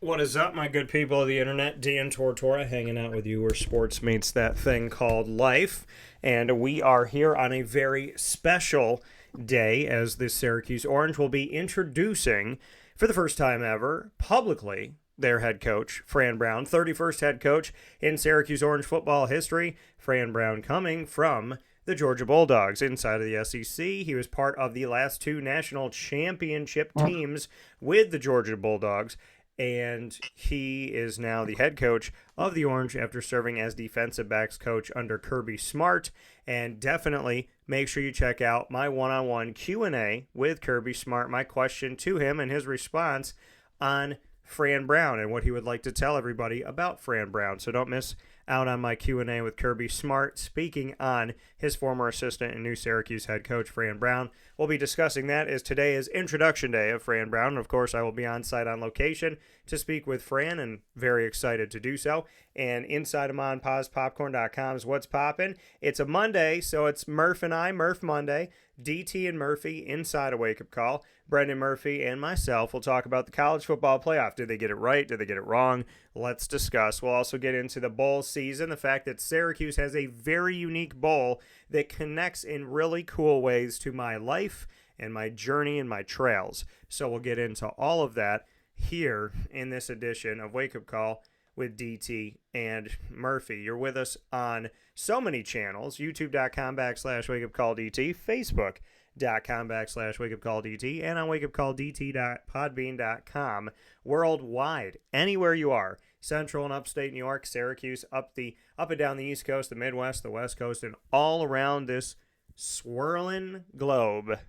What is up, my good people of the internet? Dan Tortora hanging out with you where sports meets that thing called life. And we are here on a very special day as the Syracuse Orange will be introducing, for the first time ever, publicly, their head coach, Fran Brown, 31st head coach in Syracuse Orange football history. Fran Brown coming from the Georgia Bulldogs inside of the SEC. He was part of the last two national championship teams with the Georgia Bulldogs. And he is now the head coach of the Orange after serving as defensive backs coach under Kirby Smart. And definitely make sure you check out my one-on-one Q&A with Kirby Smart, my question to him and his response on Fran Brown and what he would like to tell everybody about Fran Brown. So don't miss out on my Q&A with Kirby Smart, speaking on his former assistant and new Syracuse head coach, Fran Brown. We'll be discussing that as today is introduction day of Fran Brown. And of course, I will be on site on location to speak with Fran, and very excited to do so. And inside of MON-FRI is what's popping. It's a Monday, so it's Murph and I, Murph Monday. DT and Murphy inside a wake-up call. Brendan Murphy and myself will talk about the college football playoff. Did they get it right? Did they get it wrong? Let's discuss. We'll also get into the bowl season, the fact that Syracuse has a very unique bowl that connects in really cool ways to my life and my journey and my trails. So we'll get into all of that here in this edition of Wake Up Call with DT and Murphy. You're with us on so many channels, youtube.com/wakeupcalldt, facebook.com/wakeupcalldt, and on wakeupcalldt.podbean.com worldwide, anywhere you are, central and upstate New York, Syracuse, up and down the East Coast, the Midwest, the West Coast, and all around this swirling globe.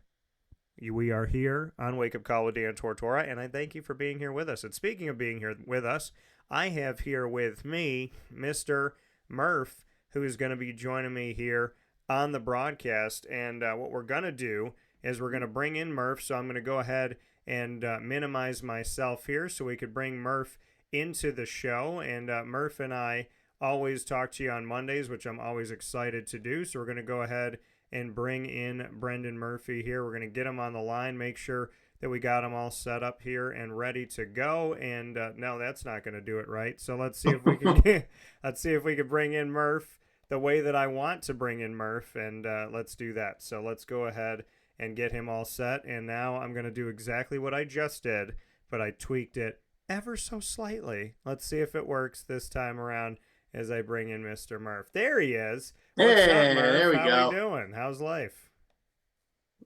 We are here on Wake Up Call with Dan Tortora, and I thank you for being here with us. And speaking of being here with us, I have here with me Mr. Murph, who is going to be joining me here on the broadcast. And what we're going to do is we're going to bring in Murph. So I'm going to go ahead and minimize myself here so we could bring Murph into the show. And Murph and I always talk to you on Mondays, which I'm always excited to do. So we're going to go ahead and bring in Brendan Murphy here. We're going to get him on the line, make sure that we got him all set up here and ready to go. And no, that's not going to do it right. So let's see if we can let's see if we can bring in Murph the way that I want to bring in Murph, and let's do that. So let's go ahead and get him all set. And now I'm going to do exactly what I just did, but I tweaked it ever so slightly. Let's see if it works this time around as I bring in Mr. Murph. There he is. What's up, Murph? There we go. How you doing? How's life?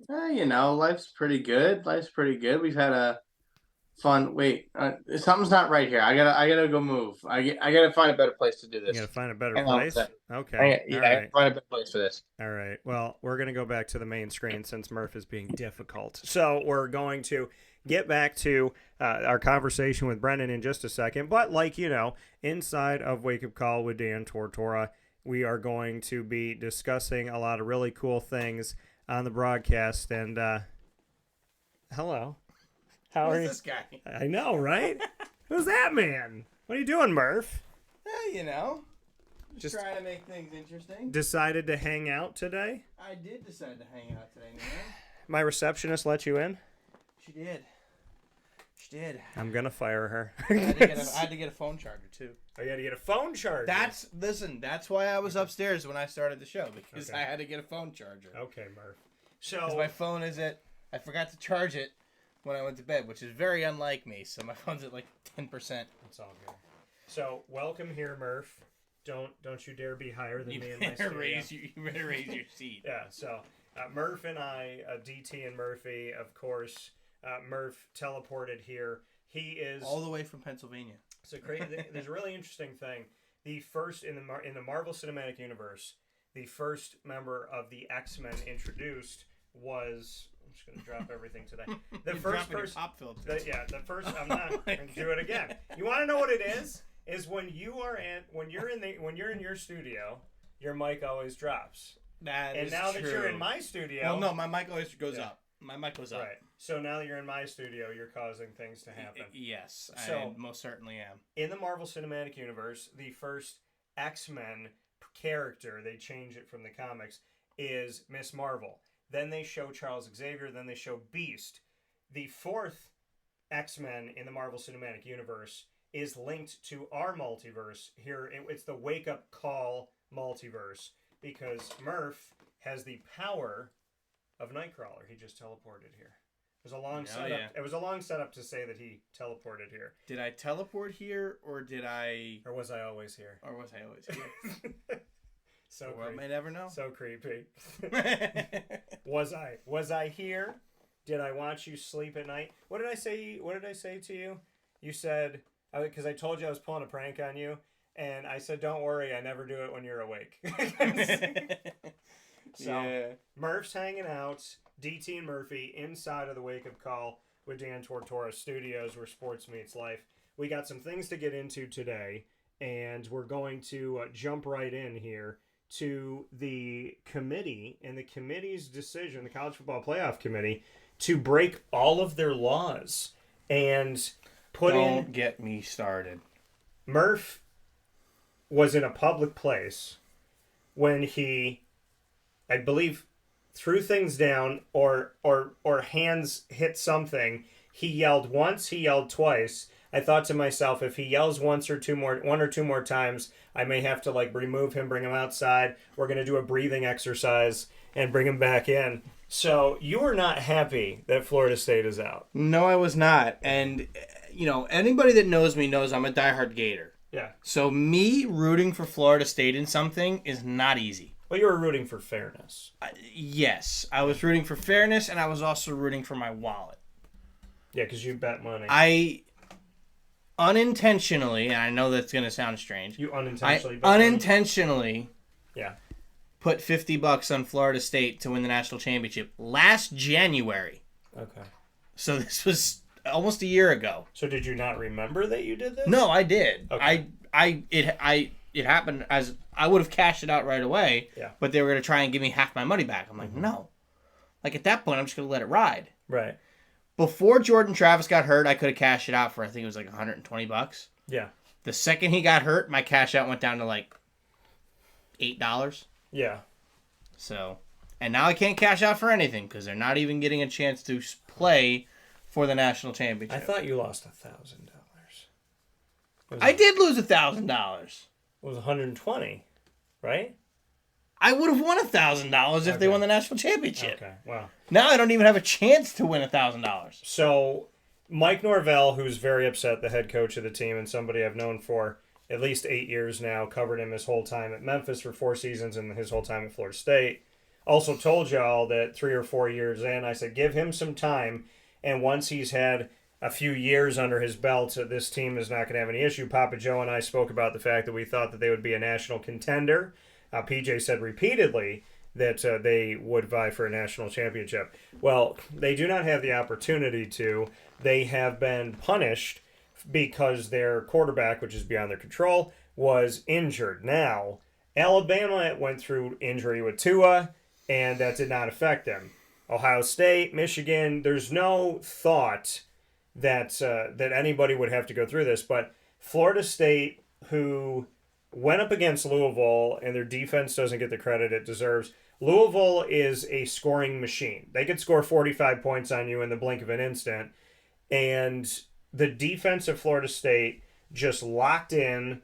Life's pretty good. We've had a fun. Wait, something's not right here. I gotta go move. I gotta find a better place to do this. You gotta find a better place. Okay. I gotta find a better place for this. All right. Well, we're gonna go back to the main screen since Murph is being difficult. So we're going to get back to our conversation with Brendan in just a second. But like you know, inside of Wake Up Call with Dan Tortora, we are going to be discussing a lot of really cool things on the broadcast. And hello. How are you? This guy? I know, right? Who's that man? What are you doing, Murph? Just trying to make things interesting. Decided to hang out today? I did decide to hang out today, man. My receptionist let you in? She did. I'm gonna fire her. I had to get a phone charger too. Oh, you had to get a phone charger? That's why I was upstairs when I started the show, because I had to get a phone charger. Okay, Murph. So my phone I forgot to charge it when I went to bed, which is very unlike me. So my phone's at like 10%. It's all good. So welcome here, Murph. Don't you dare be higher than me in my studio. You better raise your seat. Yeah. So Murph and I, DT and Murphy, of course. Murph teleported here. He is all the way from Pennsylvania. So crazy. There's a really interesting thing. The first in the Marvel Cinematic Universe, the first member of the X-Men introduced was. I'm just gonna drop everything today. The first person. Pop filter. The first. I'm not gonna do it again. You want to know what it is? Is when you're in your studio, your mic always drops. That and is now true. that you're in my studio. Well, no, my mic always goes up. My mic goes up. Right. So now that you're in my studio, you're causing things to happen. Yes, so, I most certainly am. In the Marvel Cinematic Universe, the first X-Men character, they change it from the comics, is Miss Marvel. Then they show Charles Xavier, then they show Beast. The fourth X-Men in the Marvel Cinematic Universe is linked to our multiverse here. It's the WakeUpCall multiverse because Murph has the power of Nightcrawler. He just teleported here. It was a long setup. Yeah. It was a long setup to say that he teleported here. Did I teleport here, or did I? Or was I always here? Or was I always here? So well, may never know. So creepy. Was I here? Did I watch you sleep at night? What did I say? What did I say to you? You said, because I told you I was pulling a prank on you, and I said, "Don't worry, I never do it when you're awake." So yeah. Murph's hanging out. DT and Murphy inside of the Wake Up Call with Dan Tortora Studios, where sports meets life. We got some things to get into today, and we're going to jump right in here to the committee and the committee's decision, the College Football Playoff Committee, to break all of their laws and put Don't get me started. Murph was in a public place when he, I believe, threw things down or hands hit something. He yelled once, he yelled twice. I thought to myself, if he yells one or two more times, I may have to remove him, bring him outside. We're going to do a breathing exercise and bring him back in. So you were not happy that Florida State is out. No, I was not. And, anybody that knows me knows I'm a diehard Gator. Yeah. So me rooting for Florida State in something is not easy. Well, you were rooting for fairness. Yes. I was rooting for fairness, and I was also rooting for my wallet. Yeah, because you bet money. I unintentionally, and I know that's going to sound strange. You unintentionally bet unintentionally yeah. put $50 on Florida State to win the national championship last January. Okay. So this was almost a year ago. So did you not remember that you did this? No, I did. Okay. It happened as I would have cashed it out right away. Yeah. But they were going to try and give me half my money back. I'm like, no. At that point, I'm just going to let it ride. Right. Before Jordan Travis got hurt, I could have cashed it out for, I think it was $120. Yeah. The second he got hurt, my cash out went down to $8. Yeah. So, and now I can't cash out for anything because they're not even getting a chance to play for the national championship. I thought you lost $1,000. I did lose $1,000. It was $120, right? I would have won $1,000 if they won the national championship. Okay, wow. Now I don't even have a chance to win $1,000. So, Mike Norvell, who's very upset, the head coach of the team, and somebody I've known for at least 8 years now, covered him his whole time at Memphis for 4 seasons and his whole time at Florida State. Also told y'all that 3 or 4 years in, I said, give him some time, and once he's had a few years under his belt, this team is not going to have any issue. Papa Joe and I spoke about the fact that we thought that they would be a national contender. PJ said repeatedly that they would vie for a national championship. Well, they do not have the opportunity to. They have been punished because their quarterback, which is beyond their control, was injured. Now, Alabama went through injury with Tua, and that did not affect them. Ohio State, Michigan, there's no thought that that anybody would have to go through this. But Florida State, who went up against Louisville, and their defense doesn't get the credit it deserves. Louisville is a scoring machine. They could score 45 points on you in the blink of an instant. And the defense of Florida State just locked in,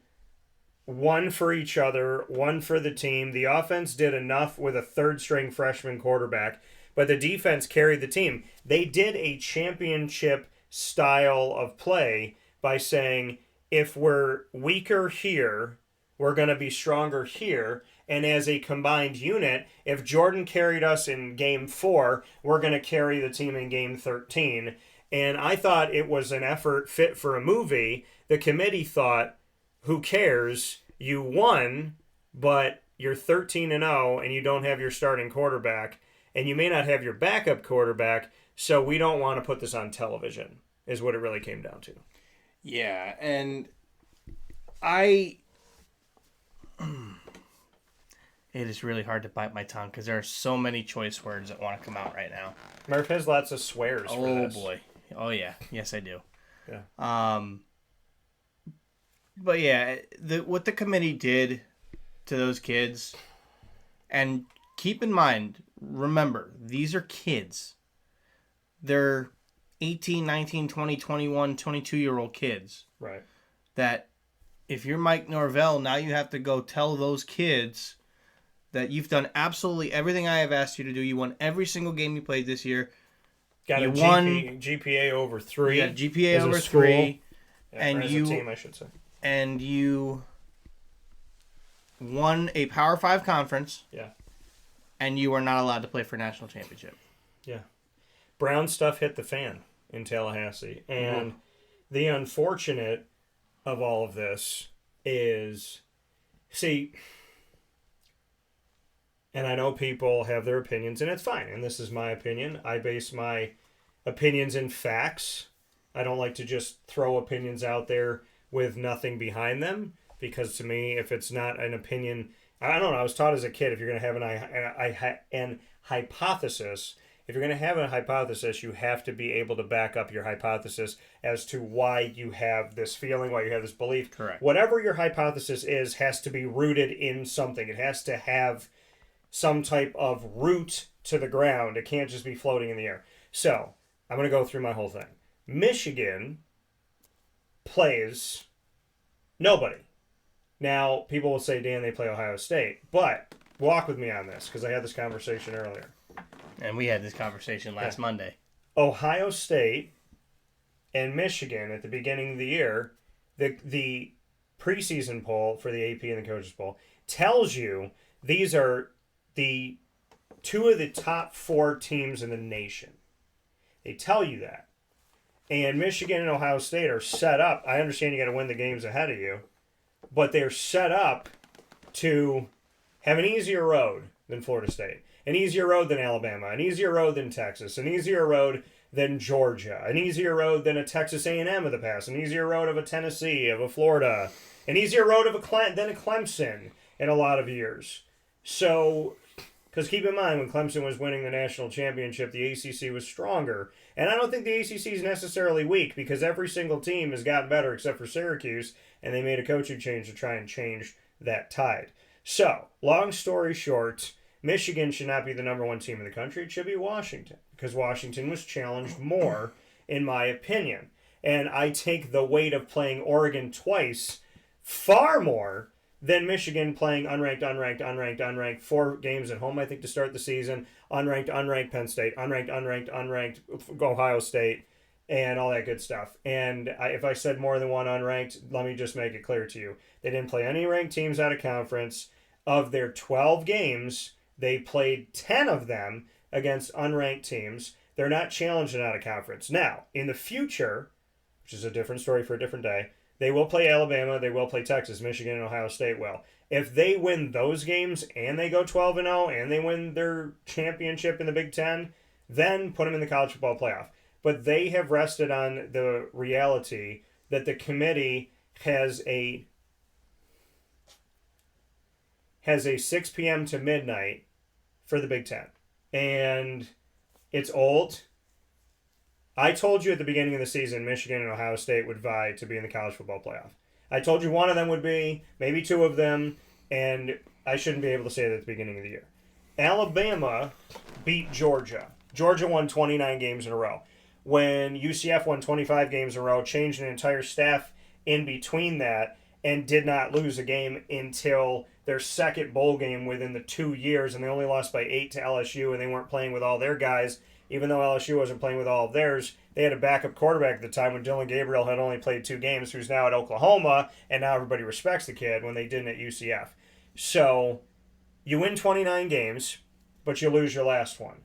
one for each other, one for the team. The offense did enough with a third-string freshman quarterback, but the defense carried the team. They did a championship style of play by saying, if we're weaker here, we're going to be stronger here. And as a combined unit, if Jordan carried us in Game 4, we're going to carry the team in Game 13. And I thought it was an effort fit for a movie. The committee thought, who cares? You won, but you're 13-0, and you don't have your starting quarterback. And you may not have your backup quarterback, so we don't want to put this on television, is what it really came down to. Yeah, and it is really hard to bite my tongue because there are so many choice words that want to come out right now. Murph has lots of swears for this. Oh, boy. Oh, yeah. Yes, I do. Yeah. But, yeah, what the committee did to those kids, and keep in mind, remember, these are kids. They're 18, 19, 20, 21, 22-year-old kids. Right. that if you're Mike Norvell, now you have to go tell those kids that you've done absolutely everything I have asked you to do. You won every single game you played this year. Got you a won GPA over 3. You got a GPA as over a school. 3. Yeah, and as you a team, I should say. And you won a Power 5 conference. Yeah. And you are not allowed to play for a national championship. Yeah. Brown stuff hit the fan in Tallahassee. And the unfortunate of all of this is, see, and I know people have their opinions, and it's fine. And this is my opinion. I base my opinions in facts. I don't like to just throw opinions out there with nothing behind them, because to me, if it's not an opinion, I don't know. I was taught as a kid, if you're going to have an hypothesis, if you're going to have a hypothesis, you have to be able to back up your hypothesis as to why you have this feeling, why you have this belief. Correct. Whatever your hypothesis is has to be rooted in something. It has to have some type of root to the ground. It can't just be floating in the air. So, I'm going to go through my whole thing. Michigan plays nobody. Now, people will say, Dan, they play Ohio State. But walk with me on this, because I had this conversation earlier. And we had this conversation last Monday. Ohio State and Michigan at the beginning of the year, the preseason poll for the AP and the Coaches Poll tells you these are the 2 of the top 4 teams in the nation. They tell you that. And Michigan and Ohio State are set up. I understand you got to win the games ahead of you, but they're set up to have an easier road than Florida State, an easier road than Alabama, an easier road than Texas, an easier road than Georgia, an easier road than a Texas A&M of the past, an easier road of a Tennessee, of a Florida, an easier road of than a Clemson in a lot of years. So, because keep in mind, when Clemson was winning the national championship, the ACC was stronger. And I don't think the ACC is necessarily weak, because every single team has gotten better except for Syracuse, and they made a coaching change to try and change that tide. So, long story short, Michigan should not be the number 1 team in the country. It should be Washington, because Washington was challenged more, in my opinion. And I take the weight of playing Oregon twice far more than Michigan playing unranked, 4 games at home, I think, to start the season. Unranked Penn State, unranked Ohio State, and all that good stuff. And if I said more than one unranked, let me just make it clear to you. They didn't play any ranked teams out of conference. Of their 12 games, they played 10 of them against unranked teams. They're not challenged out of conference. Now, in the future, which is a different story for a different day, they will play Alabama, they will play Texas, Michigan, and Ohio State will. If they win those games and they go 12-0 and they win their championship in the Big Ten, then put them in the college football playoff. But they have rested on the reality that the committee has a 6 p.m. to midnight for the Big Ten. And it's old. I told you at the beginning of the season Michigan and Ohio State would vie to be in the college football playoff. I told you one of them would be, maybe 2 of them, and I shouldn't be able to say that at the beginning of the year. Alabama beat Georgia. Georgia won 29 games in a row. When UCF won 25 games in a row, changed an entire staff in between that, and did not lose a game until their second bowl game within the 2 years, and they only lost by 8 to LSU, and they weren't playing with all their guys. Even though LSU wasn't playing with all of theirs, they had a backup quarterback at the time when Dylan Gabriel had only played 2 games, who's now at Oklahoma, and now everybody respects the kid when they didn't at UCF. So, you win 29 games, but you lose your last one.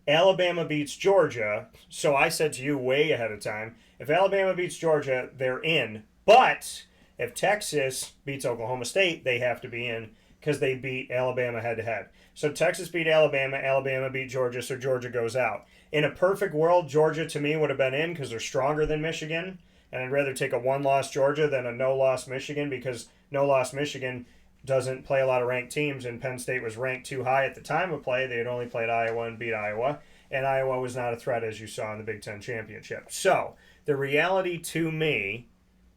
Alabama beats Georgia, so I said to you way ahead of time, if Alabama beats Georgia, they're in. But if Texas beats Oklahoma State, they have to be in, because they beat Alabama head-to-head. So Texas beat Alabama, Alabama beat Georgia, so Georgia goes out. In a perfect world, Georgia, to me, would have been in because they're stronger than Michigan, and I'd rather take a 1-loss Georgia than a no-loss Michigan, because no-loss Michigan doesn't play a lot of ranked teams, and Penn State was ranked too high at the time of play. They had only played Iowa and beat Iowa, and Iowa was not a threat, as you saw in the Big Ten Championship. So, the reality to me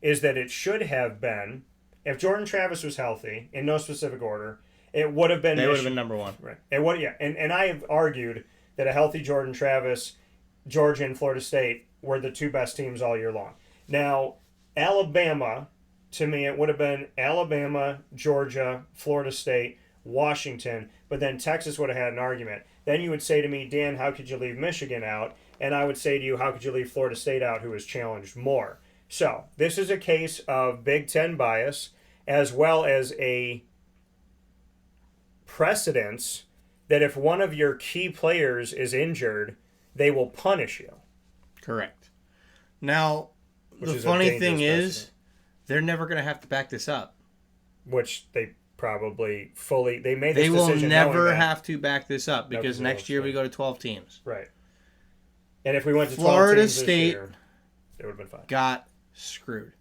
is that it should have been, if Jordan Travis was healthy, in no specific order, it would have been... They would have been number 1. Right. It would, yeah. And I have argued that a healthy Jordan Travis, Georgia, and Florida State were the 2 best teams all year long. Now, Alabama, to me, it would have been Alabama, Georgia, Florida State, Washington, but then Texas would have had an argument. Then you would say to me, Dan, how could you leave Michigan out? And I would say to you, how could you leave Florida State out, who was challenged more? So this is a case of Big Ten bias, as well as a precedence that if one of your key players is injured, they will punish you. Correct. Now, the funny thing is, they're never going to have to back this up. Which they probably fully... They made this decision. They will decision never have to back this up because next year we go to 12 teams. Right. And if we went to 12 Florida teams State this year, it would have been fine. Got screwed.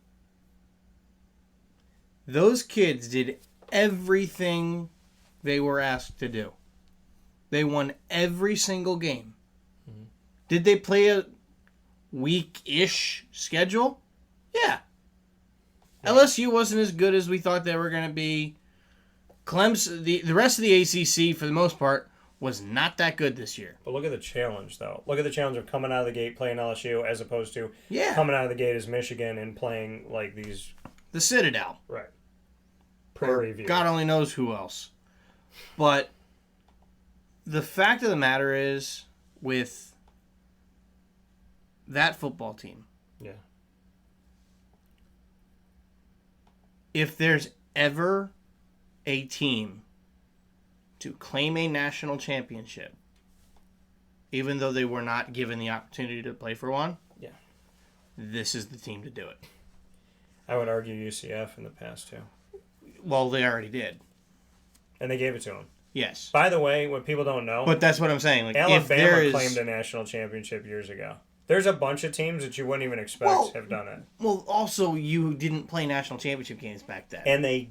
Those kids did everything they were asked to do. They won every single game. Mm-hmm. Did they play a weak-ish schedule? Yeah. LSU wasn't as good as we thought they were going to be. Clemson, the rest of the ACC, for the most part, was not that good this year. But look at the challenge, though. Look at the challenge of coming out of the gate playing LSU as opposed to coming out of the gate as Michigan and playing like these... The Citadel. Right. Prairie View. God only knows who else. But the fact of the matter is, with that football team, if there's ever a team to claim a national championship, even though they were not given the opportunity to play for one, this is the team to do it. I would argue UCF in the past, too. Well, they already did. And they gave it to them. Yes. By the way, what people don't know... But that's what I'm saying. Like, Alabama claimed a national championship years ago. There's a bunch of teams that you wouldn't even expect have done it. Well, also, you didn't play national championship games back then. And the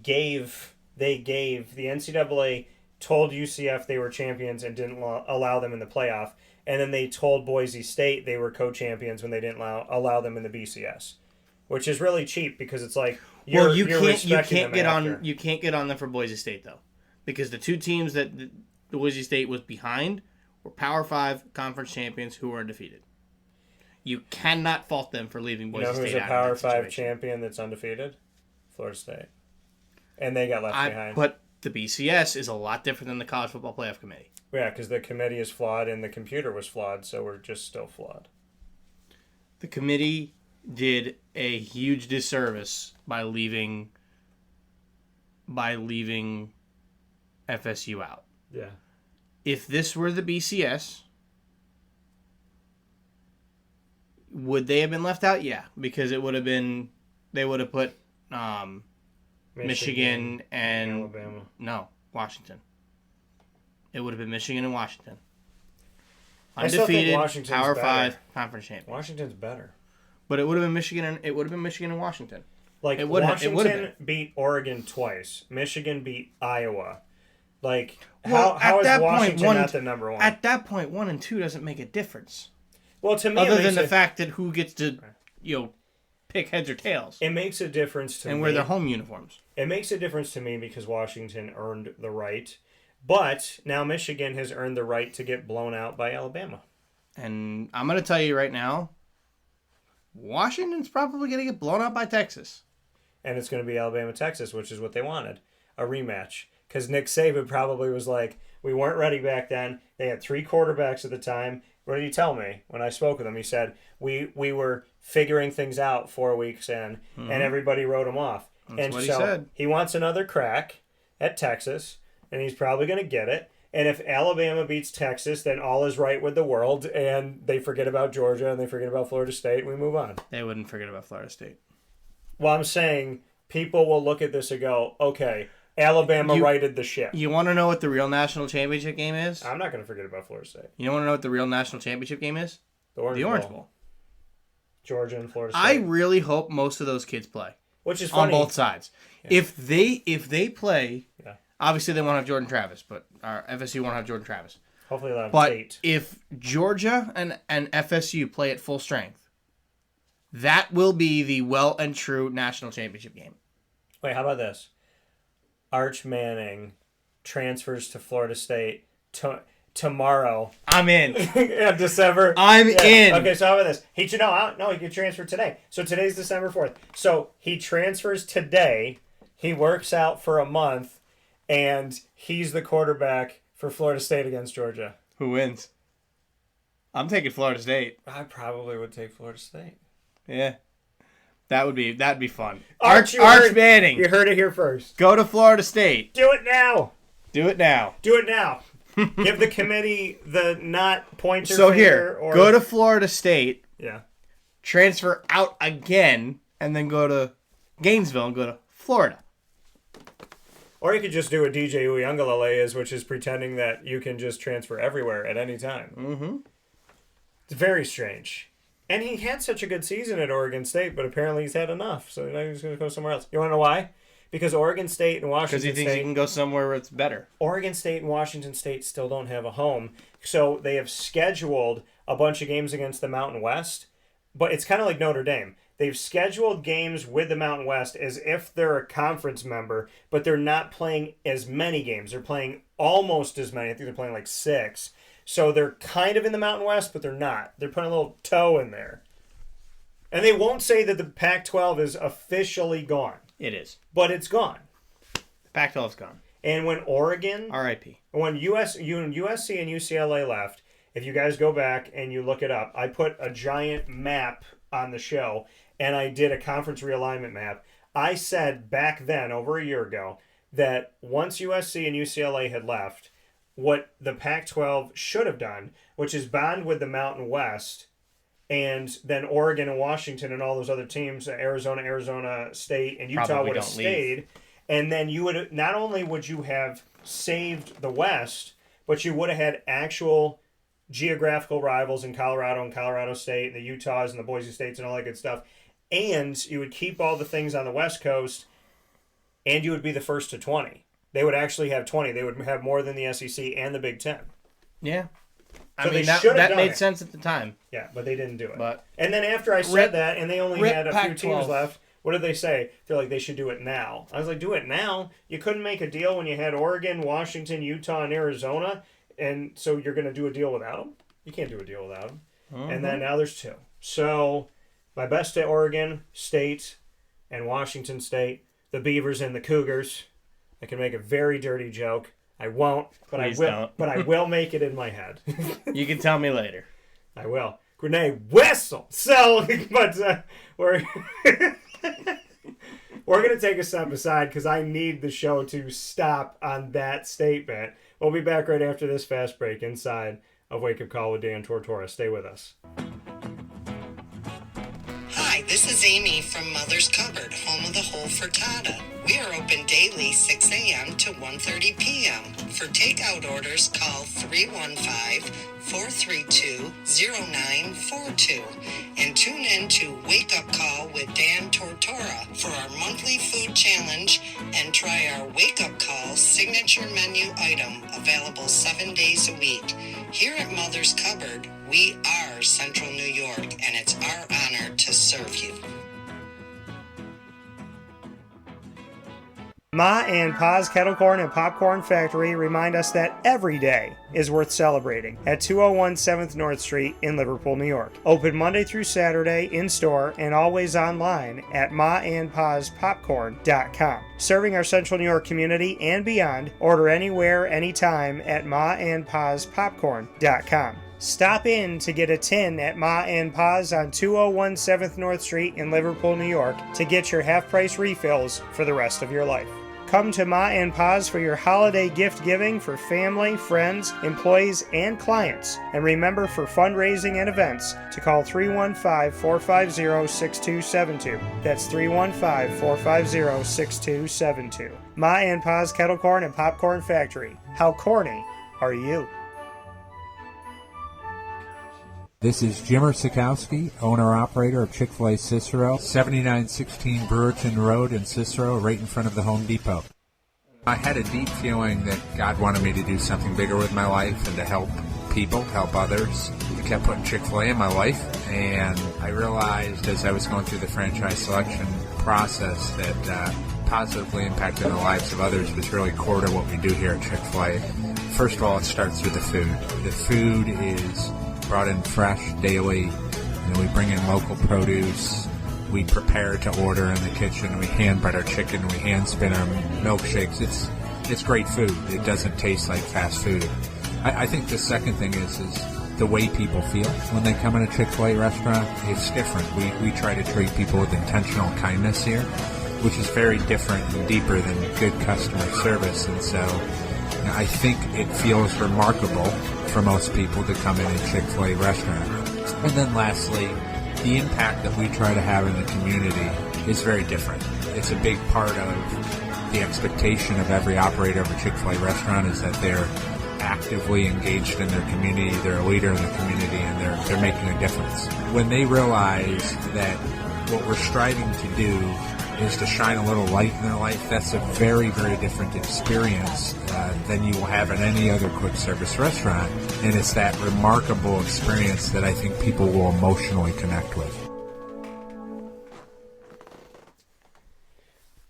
NCAA told UCF they were champions and didn't allow them in the playoff. And then they told Boise State they were co-champions when they didn't allow them in the BCS. Which is really cheap because it's like, you can't get on them for Boise State, though. Because the two teams that Boise State was behind were Power 5 conference champions who were undefeated. You cannot fault them for leaving Boise State out of that situation. Who's a Power 5 champion that's undefeated? Florida State. And they got left behind. But the BCS is a lot different than the College Football Playoff Committee. Yeah, because the committee is flawed and the computer was flawed, so we're just still flawed. The committee did a huge disservice by leaving FSU out. Yeah. If this were the BCS, would they have been left out? Yeah, because it would have been, they would have put Michigan and Alabama. No, Washington. It would have been Michigan and Washington. I still think Undefeated, Washington's Power better. 5 conference champions. Washington's better. But it would have been Michigan and Washington. Like, Washington beat Oregon twice. Michigan beat Iowa. Like, how is Washington not the number one? At that point, 1 and 2 doesn't make a difference. Well, to me, other than the fact that who gets to, pick heads or tails. It makes a difference to me. And wear their home uniforms. It makes a difference to me because Washington earned the right. But now Michigan has earned the right to get blown out by Alabama. And I'm going to tell you right now, Washington's probably going to get blown out by Texas. And it's going to be Alabama-Texas, which is what they wanted. A rematch. Because Nick Saban probably was like, we weren't ready back then. They had 3 quarterbacks at the time. What did he tell me when I spoke with him? He said, we were figuring things out 4 weeks in, and everybody wrote him off. That's what he said. He wants another crack at Texas, and he's probably going to get it. And if Alabama beats Texas, then all is right with the world, and they forget about Georgia, and they forget about Florida State, and we move on. They wouldn't forget about Florida State. Well, I'm saying people will look at this and go, okay, Alabama righted the ship. You want to know what the real national championship game is? I'm not going to forget about Florida State. You want to know what the real national championship game is? The Orange Bowl. Georgia and Florida State. I really hope most of those kids play. Which is funny. On both sides. Yeah. If they play, obviously they won't have Jordan Travis, but our FSU won't have Jordan Travis. Hopefully they'll have But Tate. if Georgia and FSU play at full strength, that will be the well and true national championship game. Wait, how about this? Arch Manning transfers to Florida State. tomorrow. I'm in. In December. I'm in. Okay, so how about this? He could transfer today. So today's December 4th. So he transfers today. He works out for a month, and he's the quarterback for Florida State against Georgia. Who wins? I'm taking Florida State. I probably would take Florida State. Yeah. That'd be fun. Arch Manning. You heard it here first. Go to Florida State. Do it now. Do it now. Do it now. Give the committee the not pointer So finger. here, go to Florida State. Yeah. Transfer out again, and then go to Gainesville and go to Florida. Or you could just do what DJ Uiagalelei is, which is pretending that you can just transfer everywhere at any time. Mm-hmm. It's very strange. And he had such a good season at Oregon State, but apparently he's had enough, so now he's going to go somewhere else. You want to know why? Because Oregon State and Washington State... Because he thinks he can go somewhere where it's better. Oregon State and Washington State still don't have a home, so they have scheduled a bunch of games against the Mountain West, but it's kind of like Notre Dame. They've scheduled games with the Mountain West as if they're a conference member, but they're not playing as many games. They're playing almost as many. I think they're playing like 6. So they're kind of in the Mountain West, but they're not. They're putting a little toe in there. And they won't say that the Pac-12 is officially gone. It is. But it's gone. The Pac-12's gone. And when Oregon... R.I.P. When USC and UCLA left, if you guys go back and you look it up, I put a giant map on the show, and I did a conference realignment map. I said back then, over a year ago, that once USC and UCLA had left, what the Pac-12 should have done, which is bond with the Mountain West, and then Oregon and Washington and all those other teams, Arizona State, and Utah Probably would have stayed. And then you would not only would you have saved the West, but you would have had actual geographical rivals in Colorado and Colorado State, and the Utahs and the Boise States and all that good stuff. And you would keep all the things on the West Coast, and you would be the first to 20. They would actually have 20. They would have more than the SEC and the Big Ten. Yeah. So I mean, that made sense at the time. Yeah, but they didn't do it. But and then after I said that, and they only had a few Pac-12. teams left, what did they say? They're like, they should do it now. I was like, do it now? You couldn't make a deal when you had Oregon, Washington, Utah, and Arizona, and so you're going to do a deal without them? You can't do a deal without them. Mm-hmm. And then now there's 2. So my best at Oregon State and Washington State, the Beavers and the Cougars. I can make a very dirty joke. I won't, but Please I will. don't. But I will make it in my head. You can tell me later. I will. Grenade whistle. So, but we're gonna take a step aside because I need the show to stop on that statement. We'll be back right after this fast break inside of Wake Up Call with Dan Tortora. Stay with us. Hi, this is Amy from Mother's Cupboard, home of the whole frittata. We are open daily 6 a.m. to 1:30 p.m. For takeout orders, call 315-432-0942 and tune in to Wake Up Call with Dan Tortora for our monthly food challenge and try our Wake Up Call signature menu item available 7 days a week. Here at Mother's Cupboard, we are Central New York, and it's our honor to serve you. Ma and Pa's Kettle Corn and Popcorn Factory remind us that every day is worth celebrating at 201 7th North Street in Liverpool, New York. Open Monday through Saturday in-store and always online at maandpaspopcorn.com. Serving our Central New York community and beyond, order anywhere, anytime at maandpaspopcorn.com. Stop in to get a tin at Ma and Pa's on 201 7th North Street in Liverpool, New York to get your half-price refills for the rest of your life. Come to Ma and Pa's for your holiday gift giving for family, friends, employees, and clients. And remember, for fundraising and events, to call 315-450-6272. That's 315-450-6272. Ma and Pa's Kettle Corn and Popcorn Factory. How corny are you? This is Jimmer Sikowski, owner-operator of Chick-fil-A Cicero, 7916 Brewerton Road in Cicero, right in front of the Home Depot. I had a deep feeling that God wanted me to do something bigger with my life and to help people, help others. I kept putting Chick-fil-A in my life, and I realized as I was going through the franchise selection process that positively impacting the lives of others was really core to what we do here at Chick-fil-A. First of all, it starts with the food. The food is brought in fresh daily. We bring in local produce. We prepare to order in the kitchen. We hand bread our chicken. We hand spin our milkshakes. It's great food. It doesn't taste like fast food. I think the second thing is the way people feel when they come in a Chick-fil-A restaurant. It's different. We try to treat people with intentional kindness here, which is very different and deeper than good customer service. And so I think it feels remarkable for most people to come in a Chick-fil-A restaurant. And then lastly, the impact that we try to have in the community is very different. It's a big part of the expectation of every operator of a Chick-fil-A restaurant is that they're actively engaged in their community, they're a leader in the community, and they're making a difference. When they realize that what we're striving to do is to shine a little light in their life, that's a very, very different experience than you will have in any other quick service restaurant. And it's that remarkable experience that I think people will emotionally connect with.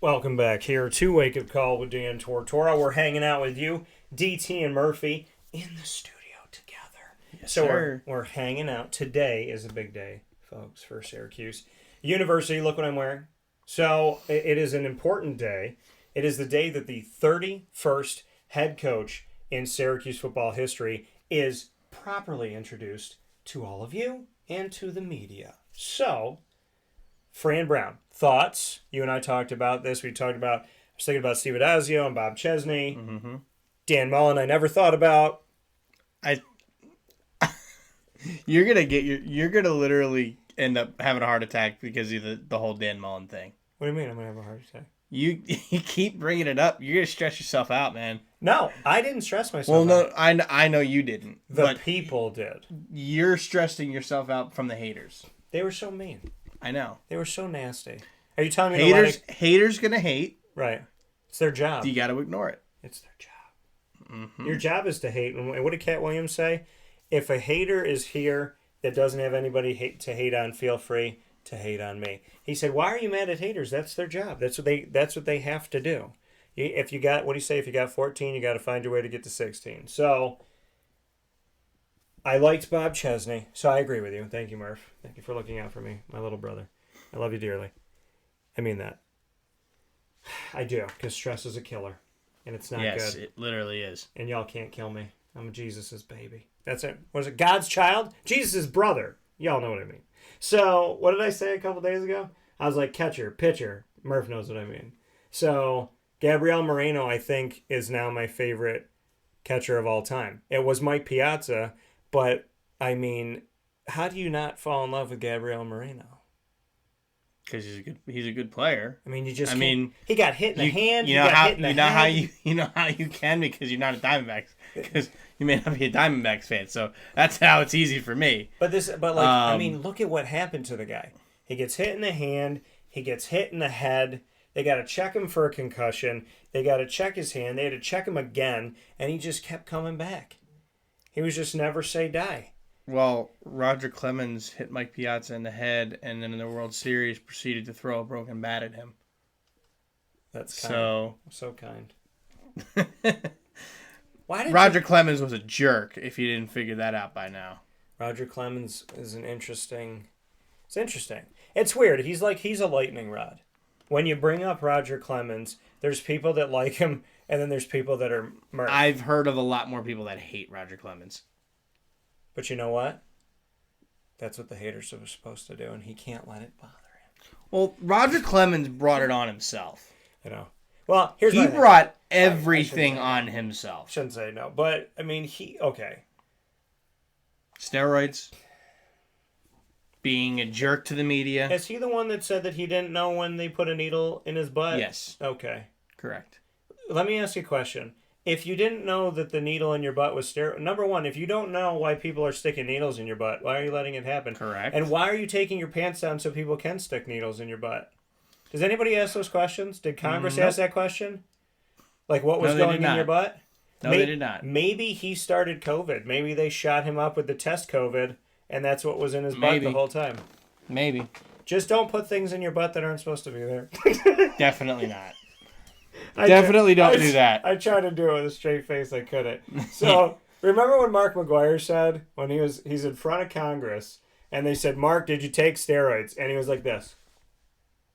Welcome back here to Wake Up Call with Dan Tortora. We're hanging out with you, DT and Murphy, in the studio together. Yes, so sir. we're hanging out. Today is a big day, folks, for Syracuse University. Look what I'm wearing. So it is an important day. It is the day that the 31st head coach in Syracuse football history is properly introduced to all of you and to the media. So, Fran Brown, thoughts? You and I talked about this. I was thinking about Steve Adazio and Bob Chesney. Mm-hmm. Dan Mullen, I never thought about. You're gonna literally end up having a heart attack because of the whole Dan Mullen thing. What do you mean I'm going to have a heart attack? You keep bringing it up. You're gonna stress yourself out, man. No, I didn't stress myself Well, no, out. I know you didn't. The people did. You're stressing yourself out from the haters. They were so mean. I know. They were so nasty. Are you telling me to let it... Haters gonna hate. Right. It's their job. You got to ignore it. It's their job. Mm-hmm. Your job is to hate. And what did Cat Williams say? If a hater is here that doesn't have anybody to hate on, feel free to hate on me. He said, "Why are you mad at haters? That's their job. That's what they have to do. If you got, what do you say? If you got 14, you got to find your way to get to 16." So I liked Bob Chesney, so I agree with you. Thank you, Murph. Thank you for looking out for me, my little brother. I love you dearly. I mean that. I do, because stress is a killer, and it's not good. Yes, it literally is. And y'all can't kill me. I'm Jesus' baby. That's it. What is it? God's child? Jesus' brother. Y'all know what I mean. So, what did I say a couple days ago? I was like, catcher, pitcher. Murph knows what I mean. So, Gabriel Moreno, I think, is now my favorite catcher of all time. It was Mike Piazza, but, I mean, how do you not fall in love with Gabriel Moreno? Because he's a good player. I mean, he got hit in the hand. You know how you can because you're not a Diamondbacks, because you may not be a Diamondbacks fan. So that's how it's easy for me. I mean, look at what happened to the guy. He gets hit in the hand. He gets hit in the head. They got to check him for a concussion. They got to check his hand. They had to check him again, and he just kept coming back. He was just never say die. Well, Roger Clemens hit Mike Piazza in the head, and then in the World Series proceeded to throw a broken bat at him. That's kind. So kind. Roger Clemens was a jerk, if you didn't figure that out by now. Roger Clemens is interesting. It's weird. He's a lightning rod. When you bring up Roger Clemens, there's people that like him, and then there's people that are murdered. I've heard of a lot more people that hate Roger Clemens. But you know what? That's what the haters are supposed to do, and he can't let it bother him. Well, Roger Clemens brought it on himself. You know. Well, he brought everything on himself. Shouldn't say no, but I mean, okay. Steroids. Being a jerk to the media. Is he the one that said that he didn't know when they put a needle in his butt? Yes. Okay. Correct. Let me ask you a question. If you didn't know that the needle in your butt was number one, if you don't know why people are sticking needles in your butt, why are you letting it happen? Correct. And why are you taking your pants down so people can stick needles in your butt? Does anybody ask those questions? Did Congress ask that question? Like what was going in your butt? No, they did not. Maybe he started COVID. Maybe they shot him up with the test COVID, and that's what was in his butt the whole time. Maybe. Just don't put things in your butt that aren't supposed to be there. Definitely not. Definitely don't do that. I tried to do it with a straight face. I couldn't. So remember when Mark McGuire said when he's in front of Congress and they said, "Mark, did you take steroids?" And he was like this,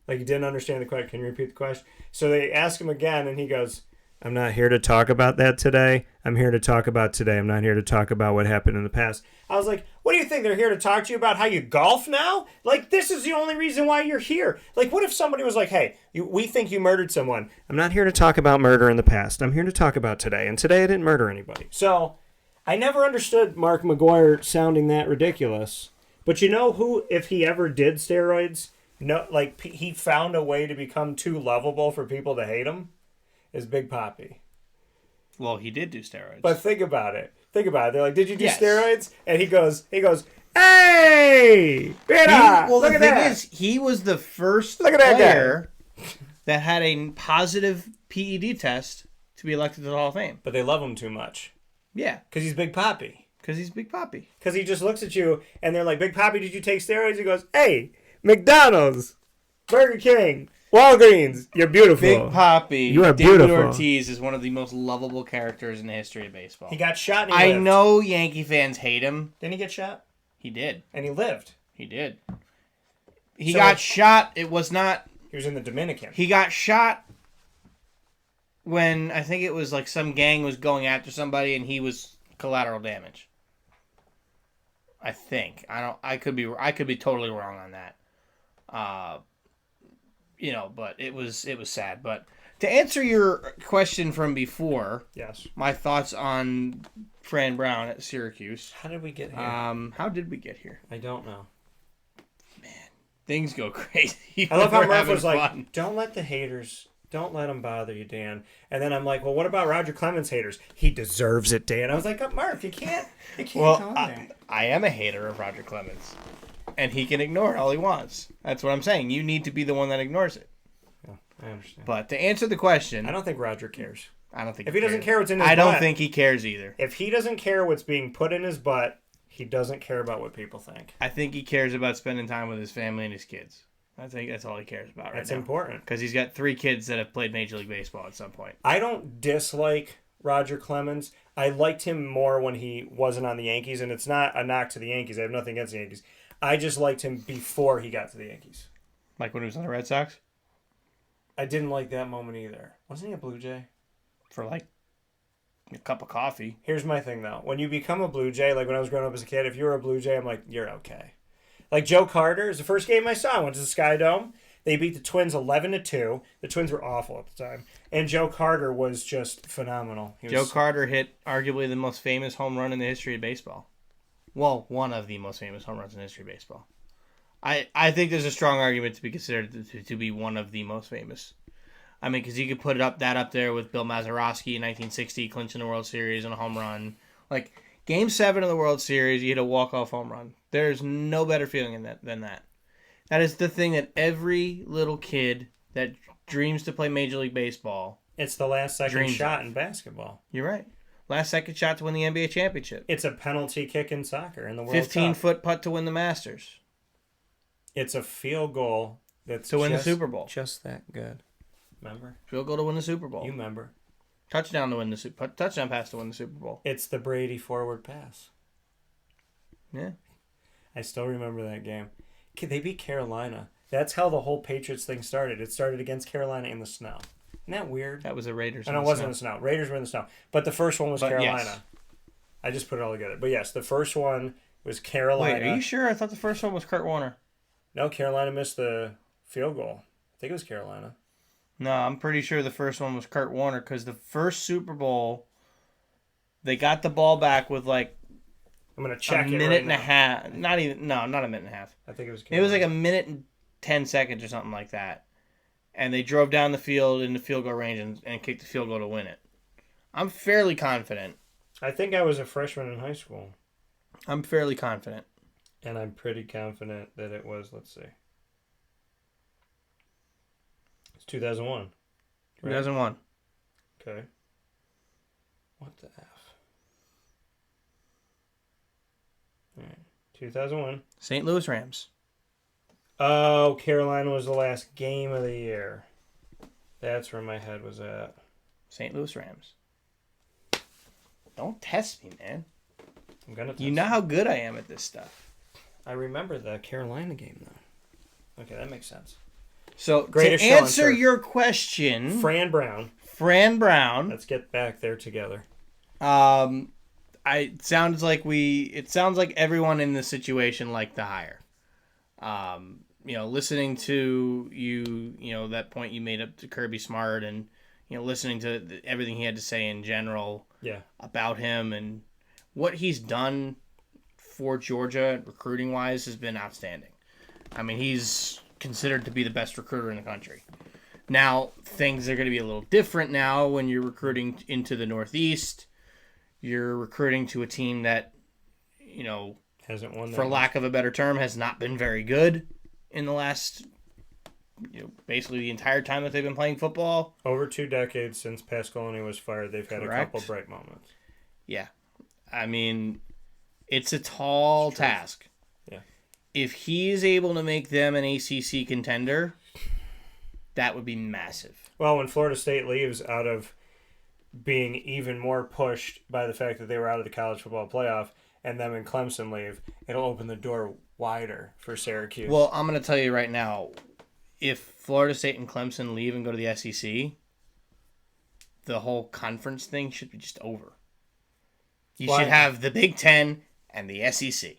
like he didn't understand the question. Can you repeat the question? So they asked him again, and he goes, "I'm not here to talk about that today. I'm here to talk about today. I'm not here to talk about what happened in the past." I was like, what do you think? They're here to talk to you about how you golf now? Like, this is the only reason why you're here. Like, what if somebody was like, hey, we think you murdered someone. I'm not here to talk about murder in the past. I'm here to talk about today. And today I didn't murder anybody. So I never understood Mark McGuire sounding that ridiculous. But you know who, if he ever did steroids, no, like he found a way to become too lovable for people to hate him? Is Big Papi. Well, he did do steroids. But think about it. They're like, did you do Yes. steroids? And he goes, hey! Mira, look at that. He was the first Look at that player that had a positive PED test to be elected to the Hall of Fame. But they love him too much. Yeah. Because he's Big Papi. Because he's Big Papi. Because he just looks at you and they're like, Big Papi, did you take steroids? He goes, hey, McDonald's, Burger King, Walgreens, you're beautiful. Big Papi. You are David beautiful. Ortiz is one of the most lovable characters in the history of baseball. He got shot and he lived. I know Yankee fans hate him. Didn't he get shot? He did. And he lived. He did. He got shot. It was not... He was in the Dominican. He got shot when I think it was like some gang was going after somebody and he was collateral damage. I think. I could be totally wrong on that. But it was sad. But to answer your question from before, yes, my thoughts on Fran Brown at Syracuse. How did we get here? How did we get here? I don't know. Man, things go crazy. I love how We're Murph having was like, fun. don't let the haters, don't let them bother you, Dan. And then I'm like, well, what about Roger Clemens haters? He deserves it, Dan. I was like, Murph, you can't go there. I am a hater of Roger Clemens. And he can ignore it all he wants. That's what I'm saying. You need to be the one that ignores it. Yeah, I understand. But to answer the question... I don't think Roger cares. I don't think if he doesn't care what's in his butt... I don't think he cares either. If he doesn't care what's being put in his butt, he doesn't care about what people think. I think he cares about spending time with his family and his kids. I think that's all he cares about right now. That's important. Because he's got 3 kids that have played Major League Baseball at some point. I don't dislike Roger Clemens. I liked him more when he wasn't on the Yankees, and it's not a knock to the Yankees. I have nothing against the Yankees. I just liked him before he got to the Yankees. Like when he was on the Red Sox? I didn't like that moment either. Wasn't he a Blue Jay? For like a cup of coffee. Here's my thing, though. When you become a Blue Jay, like when I was growing up as a kid, if you were a Blue Jay, I'm like, you're okay. Like Joe Carter is the first game I saw. I went to the Sky Dome. They beat the Twins 11-2. The Twins were awful at the time. And Joe Carter was just phenomenal. Joe Carter hit arguably the most famous home run in the history of baseball. Well, one of the most famous home runs in the history of baseball. I think there's a strong argument to be considered to be one of the most famous. I mean, because you could put that up there with Bill Mazeroski in 1960 clinching the World Series and a home run. Like, Game 7 of the World Series, you hit a walk-off home run. There's no better feeling than that. That is the thing that every little kid that dreams to play Major League Baseball... It's the last second shot in basketball. You're right. Last second shot to win the NBA championship. It's a penalty kick in soccer in the World Cup. 15-foot putt to win the Masters. It's a field goal that's to win the Super Bowl. Just that good. Remember? Field goal to win the Super Bowl. You remember? Touchdown pass to win the Super Bowl. It's the Brady forward pass. Yeah. I still remember that game. They beat Carolina. That's how the whole Patriots thing started. It started against Carolina in the snow. Isn't that weird? That was the Raiders. And it wasn't in the snow. Raiders were in the snow. But the first one was Carolina. Yes. I just put it all together. But yes, the first one was Carolina. Wait, are you sure? I thought the first one was Kurt Warner. No, Carolina missed the field goal. I think it was Carolina. No, I'm pretty sure the first one was Kurt Warner because the first Super Bowl, they got the ball back with like I'm gonna check a minute and a half. Not a minute and a half. I think it was Carolina. It was like a minute and 10 seconds or something like that. And they drove down the field in the field goal range and kicked the field goal to win it. I'm fairly confident. I think I was a freshman in high school. I'm fairly confident. And I'm pretty confident that it was, let's see. It's 2001. Right? 2001. Okay. What the F? All right. 2001. St. Louis Rams. Oh, Carolina was the last game of the year. That's where my head was at. St. Louis Rams. Don't test me, man. I'm gonna. You know how good I am at this stuff. I remember the Carolina game though. Okay, that makes sense. So Greatest to show on answer turf. your question, Fran Brown. Fran. Let's get back there together. It sounds like everyone in this situation liked the hire. Listening to you, that point you made up to Kirby Smart, and listening to everything he had to say in general, about him and what he's done for Georgia recruiting wise has been outstanding. I mean, he's considered to be the best recruiter in the country. Now things are going to be a little different now when you're recruiting into the Northeast. You're recruiting to a team that, hasn't won that for lack of a better term, has not been very good in the last, basically the entire time that they've been playing football. Over 2 decades since Pasqualoni was fired, they've had Correct. a couple bright moments. Yeah. I mean, it's a tall task. Yeah. If he is able to make them an ACC contender, that would be massive. Well, when Florida State leaves out of being even more pushed by the fact that they were out of the college football playoff, and them and Clemson leave, it'll open the door wider for Syracuse. Well, I'm going to tell you right now, if Florida State and Clemson leave and go to the SEC, the whole conference thing should be just over. You should have the Big Ten and the SEC.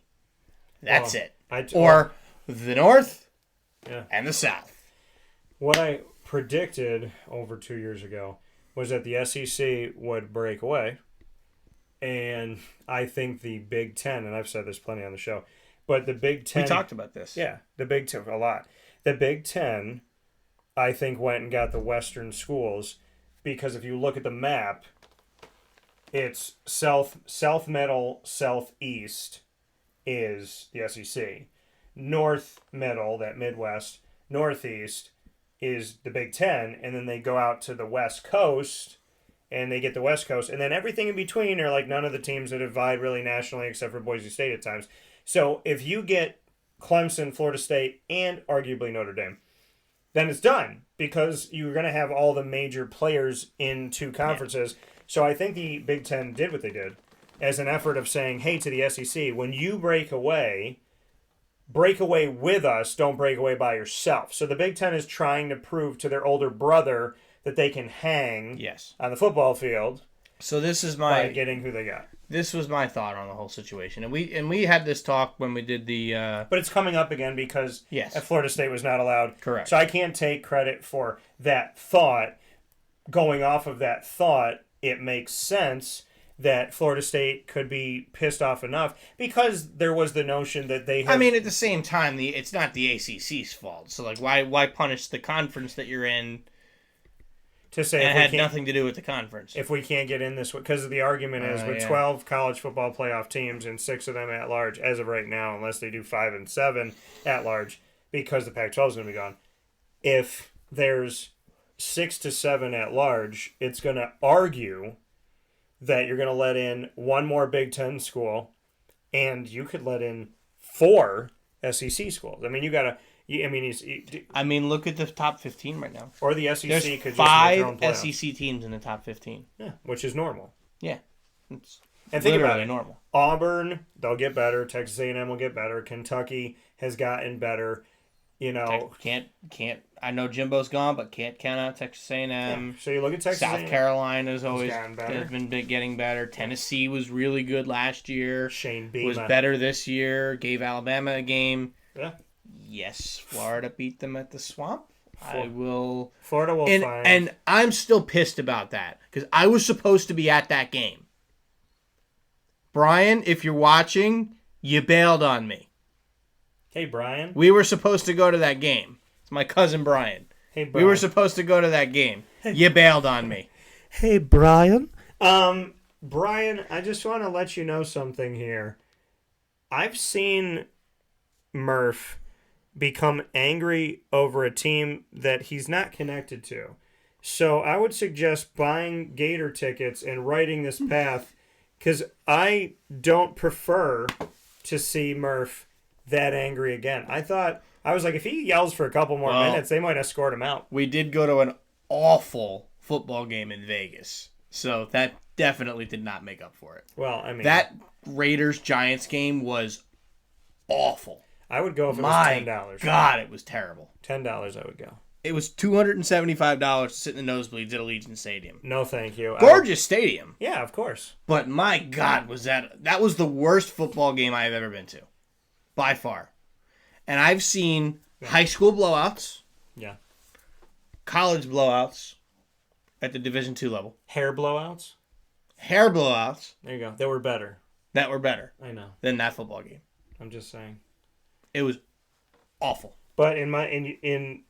That's it. Or the North and the South. What I predicted over 2 years ago was that the SEC would break away. And I think the Big Ten, and I've said this plenty on the show, but the Big Ten... We talked about this. Yeah, the Big Ten, a lot. The Big Ten, I think, went and got the Western schools because if you look at the map, it's South Middle, Southeast is the SEC. North Middle, that Midwest, Northeast is the Big Ten, and then they go out to the West Coast, and they get the West Coast, and then everything in between are like none of the teams that have vied really nationally except for Boise State at times. So if you get Clemson, Florida State, and arguably Notre Dame, then it's done because you're going to have all the major players in 2 conferences. Yeah. So I think the Big Ten did what they did as an effort of saying, hey, to the SEC, when you break away with us, don't break away by yourself. So the Big Ten is trying to prove to their older brother that they can hang on the football field. So this is by getting who they got. This was my thought on the whole situation, and we had this talk when we did the. But it's coming up again because Florida State was not allowed. Correct. So I can't take credit for that thought. Going off of that thought, it makes sense that Florida State could be pissed off enough because there was the notion that they have... I mean, at the same time, it's not the ACC's fault. So, like, why punish the conference that you're in to say and it had nothing to do with the conference? If we can't get in this... Because the argument is with 12 college football playoff teams and 6 of them at large, as of right now, unless they do 5 and 7 at large, because the Pac-12 is going to be gone. If there's 6 to 7 at large, it's going to argue that you're going to let in 1 more Big Ten school, and you could let in 4 SEC schools. I mean, you got to. I mean, look at the top 15 right now. Or the SEC There's could 5 SEC teams in the top 15. Yeah, which is normal. Yeah, it's and think about it. Normal. Auburn, they'll get better. Texas A&M will get better. Kentucky has gotten better. Can't. I know Jimbo's gone, but can't count out Texas A&M. Yeah. So you look at Texas South A&M. Carolina's always been getting better. Tennessee was really good last year. Shane Beamer was better this year. Gave Alabama a game. Yeah. Yes, Florida beat them at the Swamp. Florida will find. And I'm still pissed about that because I was supposed to be at that game. Brian, if you're watching, you bailed on me. Hey, Brian. We were supposed to go to that game. It's my cousin Brian. Hey, Brian. We were supposed to go to that game. You bailed on me. Hey, Brian. Brian, I just want to let you know something here. I've seen Murph become angry over a team that he's not connected to. So I would suggest buying Gator tickets and writing this path because I don't prefer to see Murph that angry again. I was like, if he yells for a couple more minutes, they might have scored him out. We did go to awful football game in Vegas. So that definitely did not make up for it. Well, I mean, That Raiders-Giants game was awful. I would go if it was My $10. God, it was terrible. $10 I would go. It was $275 to sit in the nosebleeds at Allegiant Stadium. No, thank you. Gorgeous stadium. Yeah, of course. But my God, was that was the worst football game I've ever been to. By far. And I've seen high school blowouts, Yeah. college blowouts at the Division II level, Hair blowouts? hair blowouts There you go. They were better. that were better I know. than that football game. I'm just saying. It was awful. But in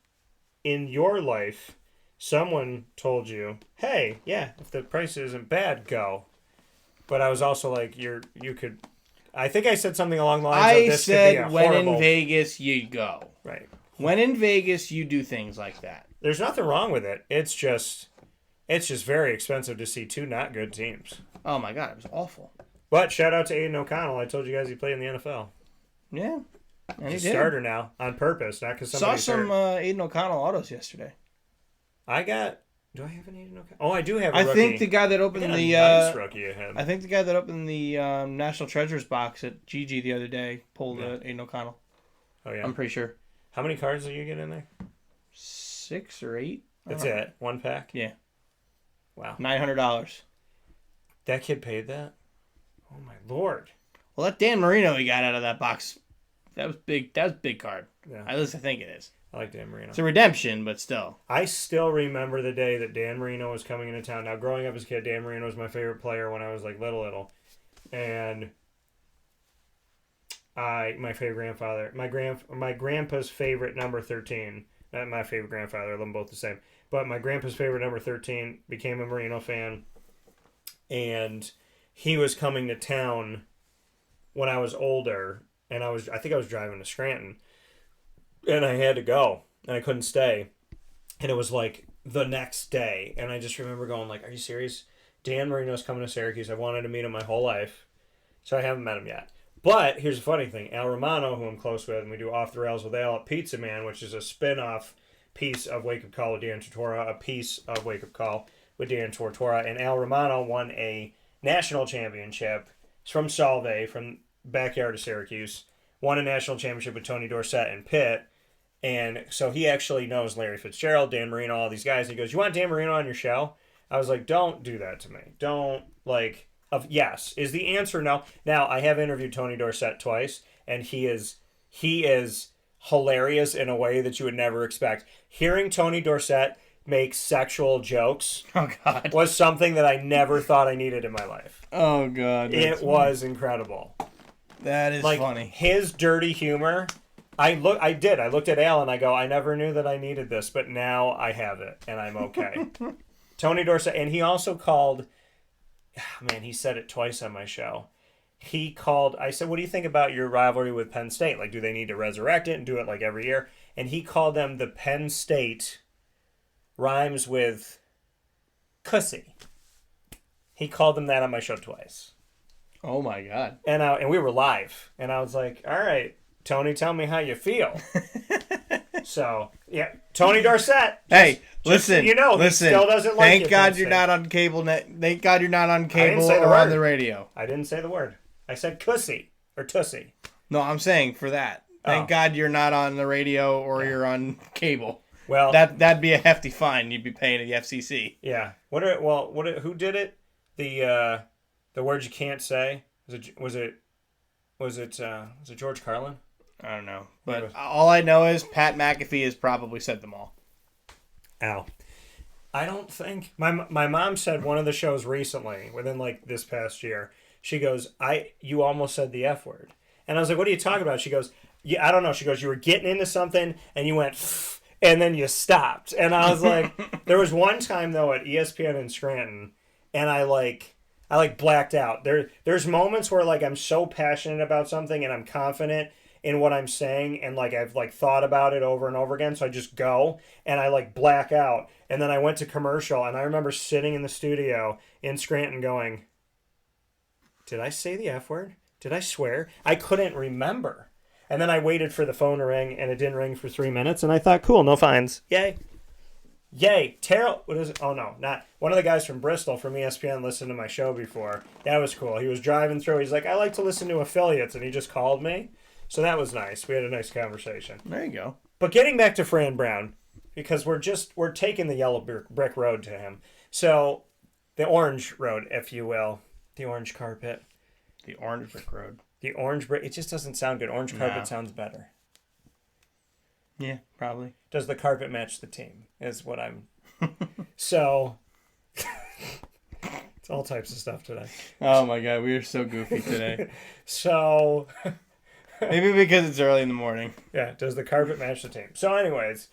your life, someone told you, "Hey, yeah, if the price isn't bad, go." But I was also like, you could. I think I said something along the lines I of this could be a said when horrible. in Vegas, you go. Right. When in Vegas, you do things like that. There's nothing wrong with it. It's just very expensive to see two not good teams. Oh my God, it was awful. But shout out to Aiden O'Connell. I told you guys he played in the NFL. Yeah. And He's he a did. starter now on purpose, not because Saw somebody's some hurt. Aiden O'Connell autos yesterday. Do I have an Aiden O'Connell? Oh, I do have a I rookie. think the guy that I opened got a the nice rookie ahead. I think the guy that opened the National Treasures box at GG the other day pulled Aiden O'Connell. Oh yeah. I'm pretty sure. How many cards do you get in there? 6 or 8. That's it. One pack. Yeah. Wow. $900. That kid paid that? Oh my lord. Well, that Dan Marino he got out of that box, that was big. That was a big card. Yeah. At least I think it is. I like Dan Marino. It's a redemption, but still. I still remember the day that Dan Marino was coming into town. Now, growing up as a kid, Dan Marino was my favorite player when I was like little. And my favorite grandfather, my grandpa's favorite number 13, not my favorite grandfather, I love them both the same, but my grandpa's favorite number 13 became a Marino fan. And he was coming to town when I was older, and I think I was driving to Scranton, and I had to go, and I couldn't stay, and it was like the next day, and I just remember going like, "Are you serious? Dan Marino's coming to Syracuse. I wanted to meet him my whole life, so I haven't met him yet." But here's the funny thing: Al Romano, who I'm close with, and we do Off the Rails with Al at Pizza Man, which is a spin-off piece of Wake Up Call with Dan Tortora, a piece of Wake Up Call with Dan Tortora, and Al Romano won a national championship. He's from Solvay, from backyard of Syracuse. Won a national championship with Tony Dorsett and Pitt. And so he actually knows Larry Fitzgerald, Dan Marino, all these guys. He goes, "You want Dan Marino on your show?" I was like, "Don't do that to me. Don't, like, yes. Is the answer no?" Now, I have interviewed Tony Dorsett twice, and he is hilarious in a way that you would never expect. Hearing Tony Dorsett make sexual jokes was something that I never thought I needed in my life. Oh God. It was incredible. That is funny. His dirty humor. I looked at Al and I go, I never knew that I needed this, but now I have it and I'm okay. Tony Dorsett, and he also called, man, he said it twice on my show. I said, "What do you think about your rivalry with Penn State? Like, do they need to resurrect it and do it like every year?" And he called them the Penn State rhymes with cussy. He called them that on my show twice. Oh my God. And we were live, and I was like, "All right, Tony, tell me how you feel." So yeah, Tony Dorsett. Hey, listen. He still doesn't like Thank you, God Penn you're State. not on cable net. Thank God you're not on cable say the or on word. the radio. I didn't say the word. I said cussy or tussy. No, I'm saying for that. Thank God you're not on the radio or you're on cable. Well, That'd be a hefty fine you'd be paying to the FCC. yeah. Who did it? The words you can't say. Was it George Carlin? I don't know, but all I know is Pat McAfee has probably said them all. Ow. I don't think my mom said one of the shows recently, within like this past year. She goes, "You almost said the F word," and I was like, "What are you talking about?" She goes, "Yeah, I don't know." She goes, "You were getting into something and you went, pff, and then you stopped," and I was like, there was one time though at ESPN in Scranton, and I blacked out. There's moments where like I'm so passionate about something and I'm confident in what I'm saying, and like I've like thought about it over and over again, so I just go and I like black out. And then I went to commercial, and I remember sitting in the studio in Scranton going, "Did I say the F word? Did I swear?" I couldn't remember. And then I waited for the phone to ring, and it didn't ring for 3 minutes, and I thought, cool, no fines. Yay. Yay, Terrell. What is it? Oh, no, not. One of the guys from Bristol from ESPN listened to my show before. That was cool. He was driving through. He's like, I like to listen to affiliates, and he just called me. So that was nice. We had a nice conversation. There you go. But getting back to Fran Brown, because we're taking the yellow brick road to him. So the orange road, if you will. The orange carpet. The orange brick road. The orange brick. It just doesn't sound good. Orange carpet No. sounds better. Yeah, probably. Does the carpet match the team? Is what I'm. So. It's all types of stuff today. Oh my god, we are so goofy today. So. Maybe because it's early in the morning. Yeah, does the carpet match the team? So anyways,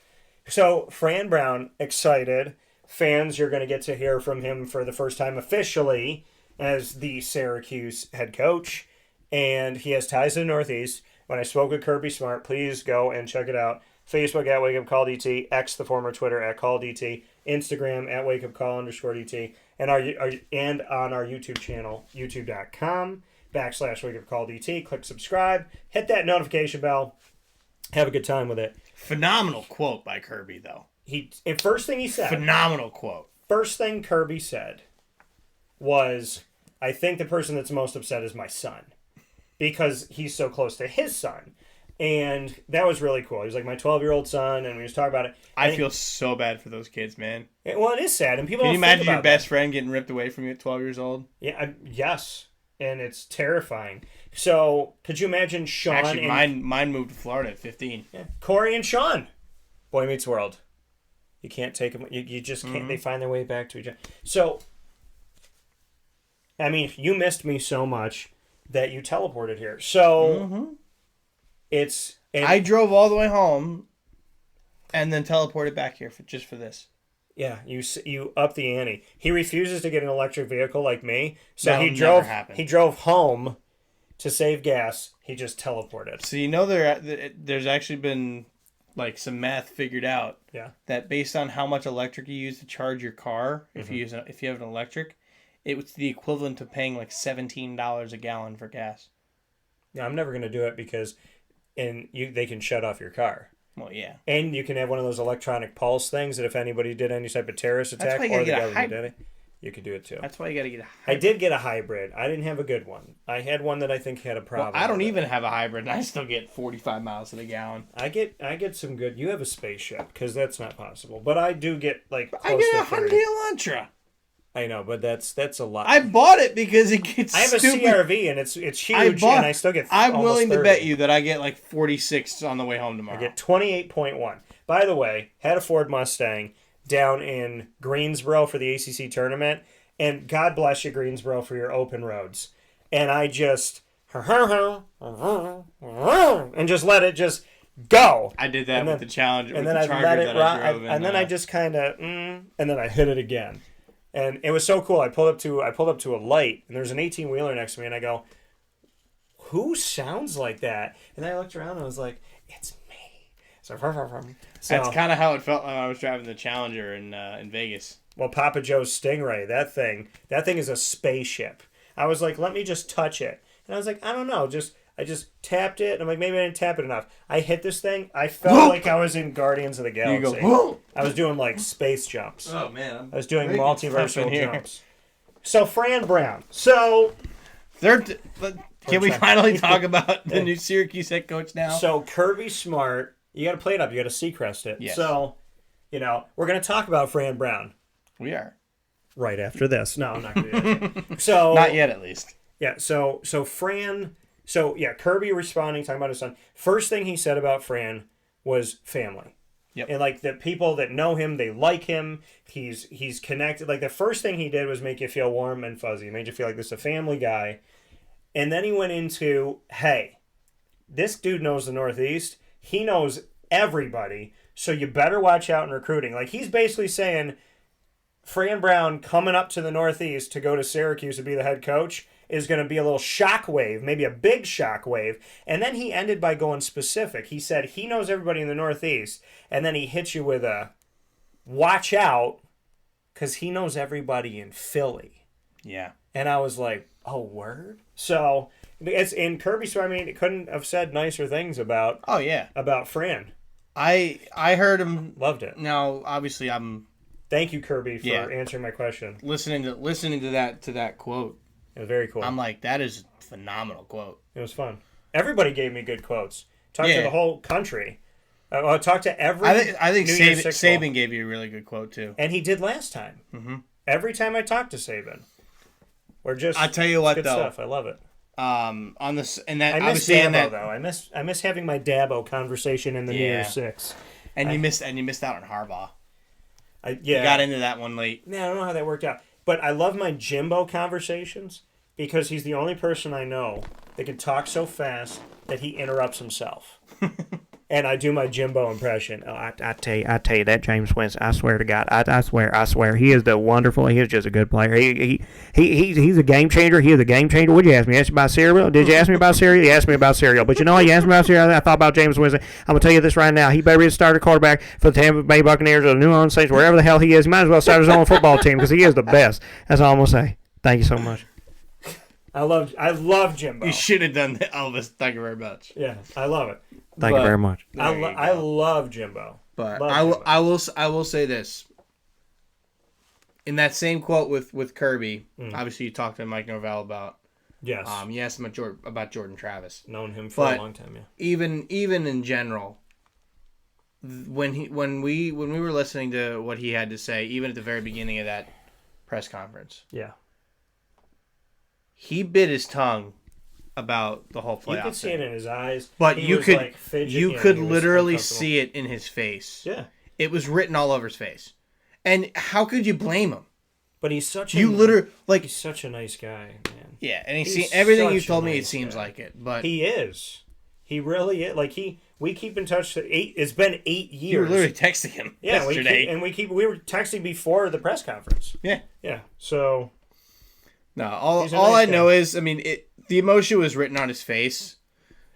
so Fran Brown, excited. Fans, you're going to get to hear from him for the first time officially as the Syracuse head coach. And he has ties to the Northeast. When I spoke with Kirby Smart, please go and check it out. Facebook at WakeUpCallDT, X the former Twitter at CallDT, Instagram at WakeUpCall_DT, and on our YouTube channel, youtube.com/WakeUpCallDT. Click subscribe, hit that notification bell, have a good time with it. Phenomenal quote by Kirby, though. First thing he said. Phenomenal quote. First thing Kirby said was, I think the person that's most upset is my son. Because he's so close to his son. And that was really cool. He was like my 12-year-old son, and we was talking about it. I feel so bad for those kids, man. Well, it is sad, and people Can don't you think imagine your about best friend getting ripped away from you at 12 years old? Yeah, yes, and it's terrifying. So, could you imagine Sean? Actually, mine moved to Florida at 15. Yeah, Corey and Sean, Boy Meets World. You can't take them. You just can't. Mm-hmm. They find their way back to each other. So, I mean, you missed me so much that you teleported here. So, it's. I drove all the way home, and then teleported back here just for this. Yeah, you up the ante. He refuses to get an electric vehicle like me, so That'll he drove. never happen. He drove home to save gas. He just teleported. So you know there's actually been like some math figured out. Yeah. That based on how much electric you use to charge your car, if you have an electric, it's the equivalent to paying like $17 a gallon for gas. Yeah, I'm never gonna do it because, they can shut off your car. Well, yeah. And you can have one of those electronic pulse things that if anybody did any type of terrorist attack or the government did it, you could do it too. That's why you got to get a hybrid. I did get a hybrid. I didn't have a good one. I had one that I think had a problem. Well, I don't even have a hybrid, and I still get 45 miles to the gallon. I get some good. You have a spaceship because that's not possible. But I do get like close I get to a Hyundai Elantra. I know, but that's a lot. I bought it because it gets I have stupid. a CRV and it's huge, and I still get. I'm willing 30. to bet you that I get like 46 on the way home tomorrow. I get 28.1. By the way, had a Ford Mustang down in Greensboro for the ACC tournament, and God bless you, Greensboro, for your open roads. And I just and just let it just go. I did that with the Challenger, and with then the I Charger let it that I drove. and then I just kind of and then I hit it again. And it was so cool. I pulled up to a light, and there's an 18-wheeler next to me, and I go, "Who sounds like that?" And then I looked around, and I was like, "It's me." So that's kind of how it felt when I was driving the Challenger in Vegas. Well, Papa Joe's Stingray, that thing is a spaceship. I was like, "Let me just touch it," and I was like, "I don't know, I just tapped it, and I'm like, maybe I didn't tap it enough." I hit this thing. I felt like I was in Guardians of the Galaxy. You go, whoa! I was doing like space jumps. Oh man, I was doing multiversal jumps. So Fran Brown. So can we finally talk about the new Syracuse head coach now? So Kirby Smart, you got to play it up. You got to Seacrest it. Yes. So, we're going to talk about Fran Brown. We are. Right after this. No, I'm not going to do that. So not yet, at least. Yeah. So Fran. So yeah, Kirby responding, talking about his son. First thing he said about Fran was family. Yep. And like the people that know him, they like him. He's connected. Like the first thing he did was make you feel warm and fuzzy. It made you feel like this is a family guy. And then he went into, hey, this dude knows the Northeast. He knows everybody. So you better watch out in recruiting. Like he's basically saying, Fran Brown coming up to the Northeast to go to Syracuse to be the head coach is going to be a little shockwave, maybe a big shockwave. And then he ended by going specific. He said he knows everybody in the Northeast, and then he hits you with a watch out because he knows everybody in Philly. Yeah. And I was like, oh, word? So it's in Kirby, so I mean, it couldn't have said nicer things about about Fran. I heard him. Loved it. Now, obviously, I'm Thank you, Kirby, for Yeah. answering my question. listening to that quote. It was very cool. I'm like, that is a phenomenal quote. It was fun. Everybody gave me good quotes. Talked to Yeah. the whole country. I talked to every. I think New Year's Six ball. Saban gave you a really good quote too. And he did last time. Mm-hmm. Every time I talked to Saban, we're just. I tell you what, good though. stuff. I love it. On this and that I miss obviously in Dabo that, though. I miss having my Dabo conversation in the New Yeah. Year's Six. and you missed out on Harbaugh. Yeah. You got into that one late. Yeah, I don't know how that worked out, but I love my Jimbo conversations because he's the only person I know that can talk so fast that he interrupts himself. And I do my Jimbo impression. Oh, I tell you that James Winston. I swear to God, I swear, he is the wonderful. He is just a good player. He's a game changer. He is a game changer. Would you ask me? Ask me about cereal? Did you ask me about cereal? You asked me about cereal. But you know what? You asked me about cereal. I thought about James Winston. I'm gonna tell you this right now. He better be a starter quarterback for the Tampa Bay Buccaneers or the New Orleans Saints, wherever the hell he is. He might as well start his own football team because he is the best. That's all I'm gonna say. Thank you so much. I love Jimbo. You should have done that, Elvis. Thank you very much. Yeah, I love it. Thank you very much. I love Jimbo. But Love I Jimbo. will say this. In that same quote with Kirby, obviously you talked to Mike Norvell about. Yes. You asked him about Jordan Travis. Known him for But a long time. Yeah. Even in general, when we were listening to what he had to say, even at the very beginning of that press conference, Yeah. he bit his tongue about the whole playoff You could see thing. it in his eyes. But He you was, could like, fidgeting. you Yeah, could he was literally uncomfortable. see it in his face. Yeah. It was written all over his face. And how could you blame him? But he's such He's such a nice guy, man. yeah, and He's everything you such a told me, it nice seems guy. like it. But He is. He really is. Like we keep in touch. It's been 8 years. you were literally texting him yesterday. we were texting before the press conference. Yeah. Yeah. So No, all He's a I nice know guy. is, the emotion was written on his face.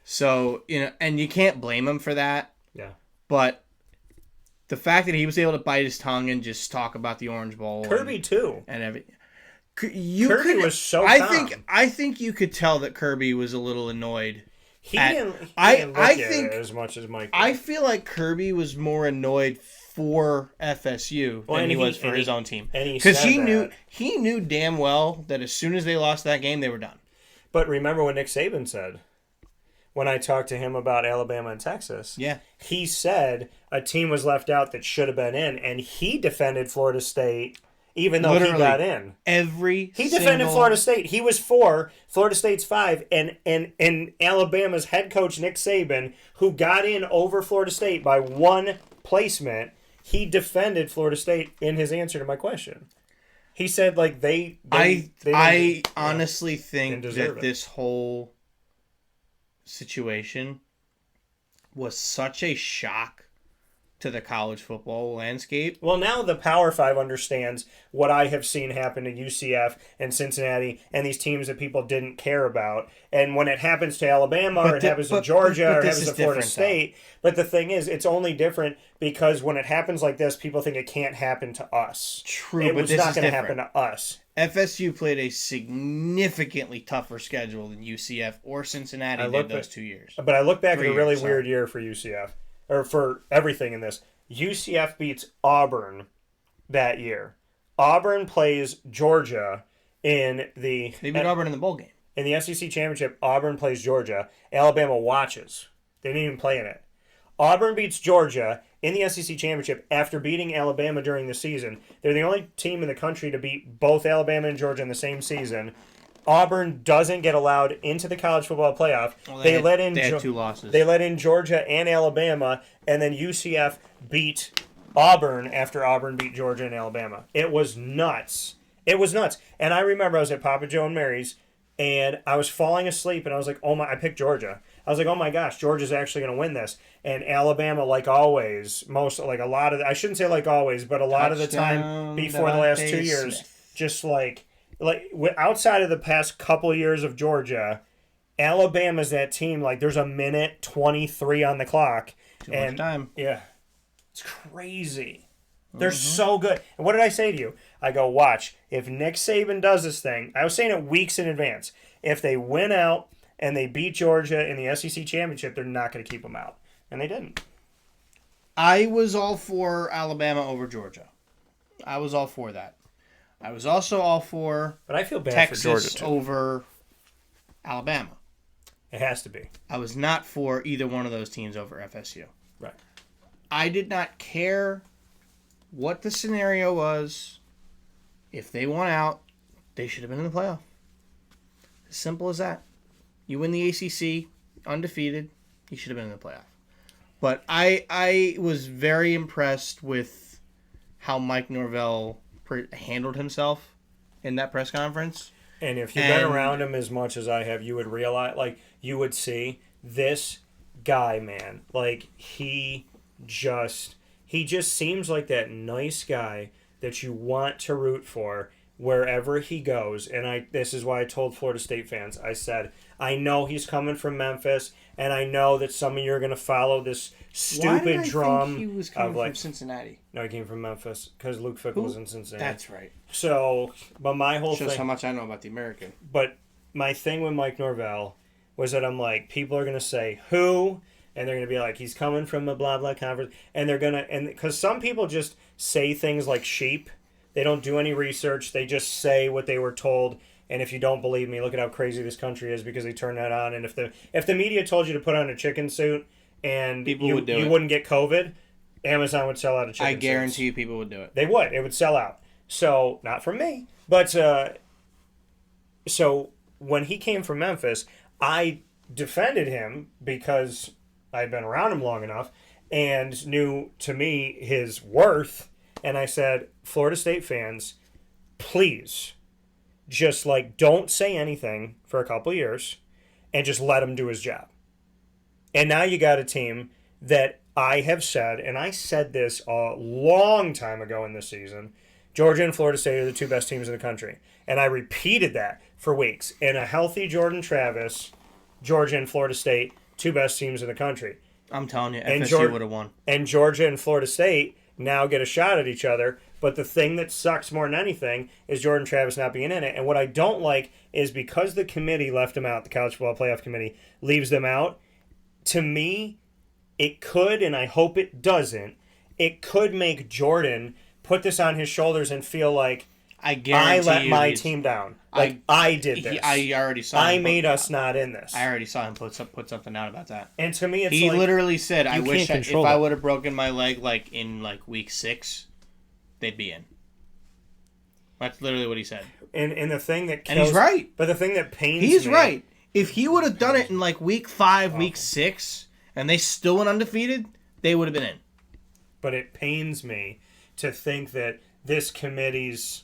So, and you can't blame him for that. yeah. But the fact that he was able to bite his tongue and just talk about the Orange Bowl. Kirby too. And everything. Kirby was so I calm. think you could tell that Kirby was a little annoyed. He at- didn't look I at think- it as much as Mike. I did. feel like Kirby was more annoyed for FSU than and he he- was for and his he- own team. and he Because said that. he knew damn well that as soon as they lost that game, they were done. But remember what Nick Saban said when I talked to him about Alabama and Texas. Yeah. He said a team was left out that should have been in, and he defended Florida State even though Literally. he got in. He defended Florida State. He was 4, Florida State's 5, and Alabama's head coach Nick Saban, who got in over Florida State by 1 placement, he defended Florida State in his answer to my question. He said like they I honestly think didn't deserve that it. this whole situation was such a shock to the college football landscape. Well, now the Power 5 understands what I have seen happen to UCF and Cincinnati and these teams that people didn't care about. And when it happens to Alabama or it happens to Georgia or it this happens is to Florida different, State. But the thing is, it's only different because when it happens like this, people think it can't happen to us. True, It but was this not is going to different. happen to us. FSU played a significantly tougher schedule than UCF or Cincinnati did those 2 years. But I look back at 3 a really years, sorry. weird year for UCF, or for everything in this. UCF beats Auburn that year. Auburn plays Georgia in the... They beat Auburn in the bowl game. In the SEC Championship, Auburn plays Georgia. Alabama watches. They didn't even play in it. Auburn beats Georgia in the SEC Championship after beating Alabama during the season. They're the only team in the country to beat both Alabama and Georgia in the same season. Auburn doesn't get allowed into the college football playoff. Well, they had 2 losses. They let in Georgia and Alabama, and then UCF beat Auburn after Auburn beat Georgia and Alabama. It was nuts. It was nuts. And I remember I was at Papa Joe and Mary's, and I was falling asleep, and I was like, oh my, I picked Georgia. I was like, oh my gosh, Georgia's actually going to win this. And Alabama, like always, I shouldn't say like always, but a lot of the time Touchdown, before the last 2 Devontae years, Smith. just outside of the past couple of years of Georgia, Alabama's that team, like there's a minute 23 on the clock. Too much time. Yeah. It's crazy. They're so good. And what did I say to you? I go, watch. If Nick Saban does this thing, I was saying it weeks in advance. If they win out and they beat Georgia in the SEC Championship, they're not going to keep them out. And they didn't. I was all for Alabama over Georgia. I was all for that. I was also all for But I feel bad Texas for Georgia, too. over Alabama. It has to be. I was not for either one of those teams over FSU. Right. I did not care what the scenario was. If they won out, they should have been in the playoff. As simple as that. You win the ACC, undefeated, you should have been in the playoff. But I was very impressed with how Mike Norvell handled himself in that press conference. And if you've been around him as much as I have, you would realize, like, you would see this guy, man. Like, he just seems like that nice guy that you want to root for wherever he goes. And this is why I told Florida State fans, I said, I know he's coming from Memphis, and I know that some of you are going to follow this stupid drum. Think he was coming from Cincinnati? No, he came from Memphis because Luke Fickle was in Cincinnati. That's right. So, but my whole Shows thing... how much I know about the American. But my thing with Mike Norvell was that I'm like, people are going to say, who? And they're going to be like, he's coming from a blah, blah conference. And they're going to... and because some people just say things like sheep. They don't do any research. They just say what they were told. And if you don't believe me, look at how crazy this country is because they turn that on. And if the media told you to put on a chicken suit and you wouldn't get COVID, Amazon would sell out of chicken suits. I guarantee you people would do it. They would. It would sell out. So, not from me. But, so when he came from Memphis, I defended him because I'd been around him long enough and knew, to me, his worth. And I said, Florida State fans, please, just, like, don't say anything for a couple years and just let him do his job. And now you got a team that I have said, and I said this a long time ago in this season, Georgia and Florida State are the two best teams in the country. And I repeated that for weeks. And a healthy Jordan Travis, Georgia and Florida State, two best teams in the country. I'm telling you, FSU would have won. And Georgia and Florida State now get a shot at each other. But the thing that sucks more than anything is Jordan Travis not being in it. And what I don't like is because the committee left him out, the College Football Playoff Committee leaves them out, to me, it could, and I hope it doesn't, it could make Jordan put this on his shoulders and feel like, I let my team down. Like, I did this. I already saw him. I made us not in this. I already saw him put something out about that. And to me, it's he like... He literally said, I wish if I would have broken my leg like in like week 6, they'd be in. That's literally what he said. And the thing that kills... And he's right. But the thing that pains me... He's right. If he would have done it in like week 5, week 6, and they still went undefeated, they would have been in. But it pains me to think that this committee's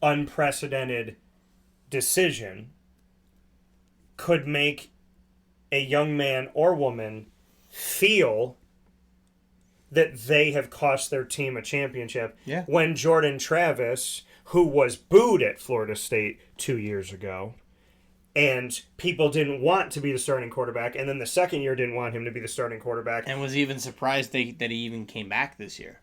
unprecedented decision could make a young man or woman feel that they have cost their team a championship. Yeah. When Jordan Travis, who was booed at Florida State 2 years ago, and people didn't want to be the starting quarterback, and then the second year didn't want him to be the starting quarterback. And was even surprised that he even came back this year.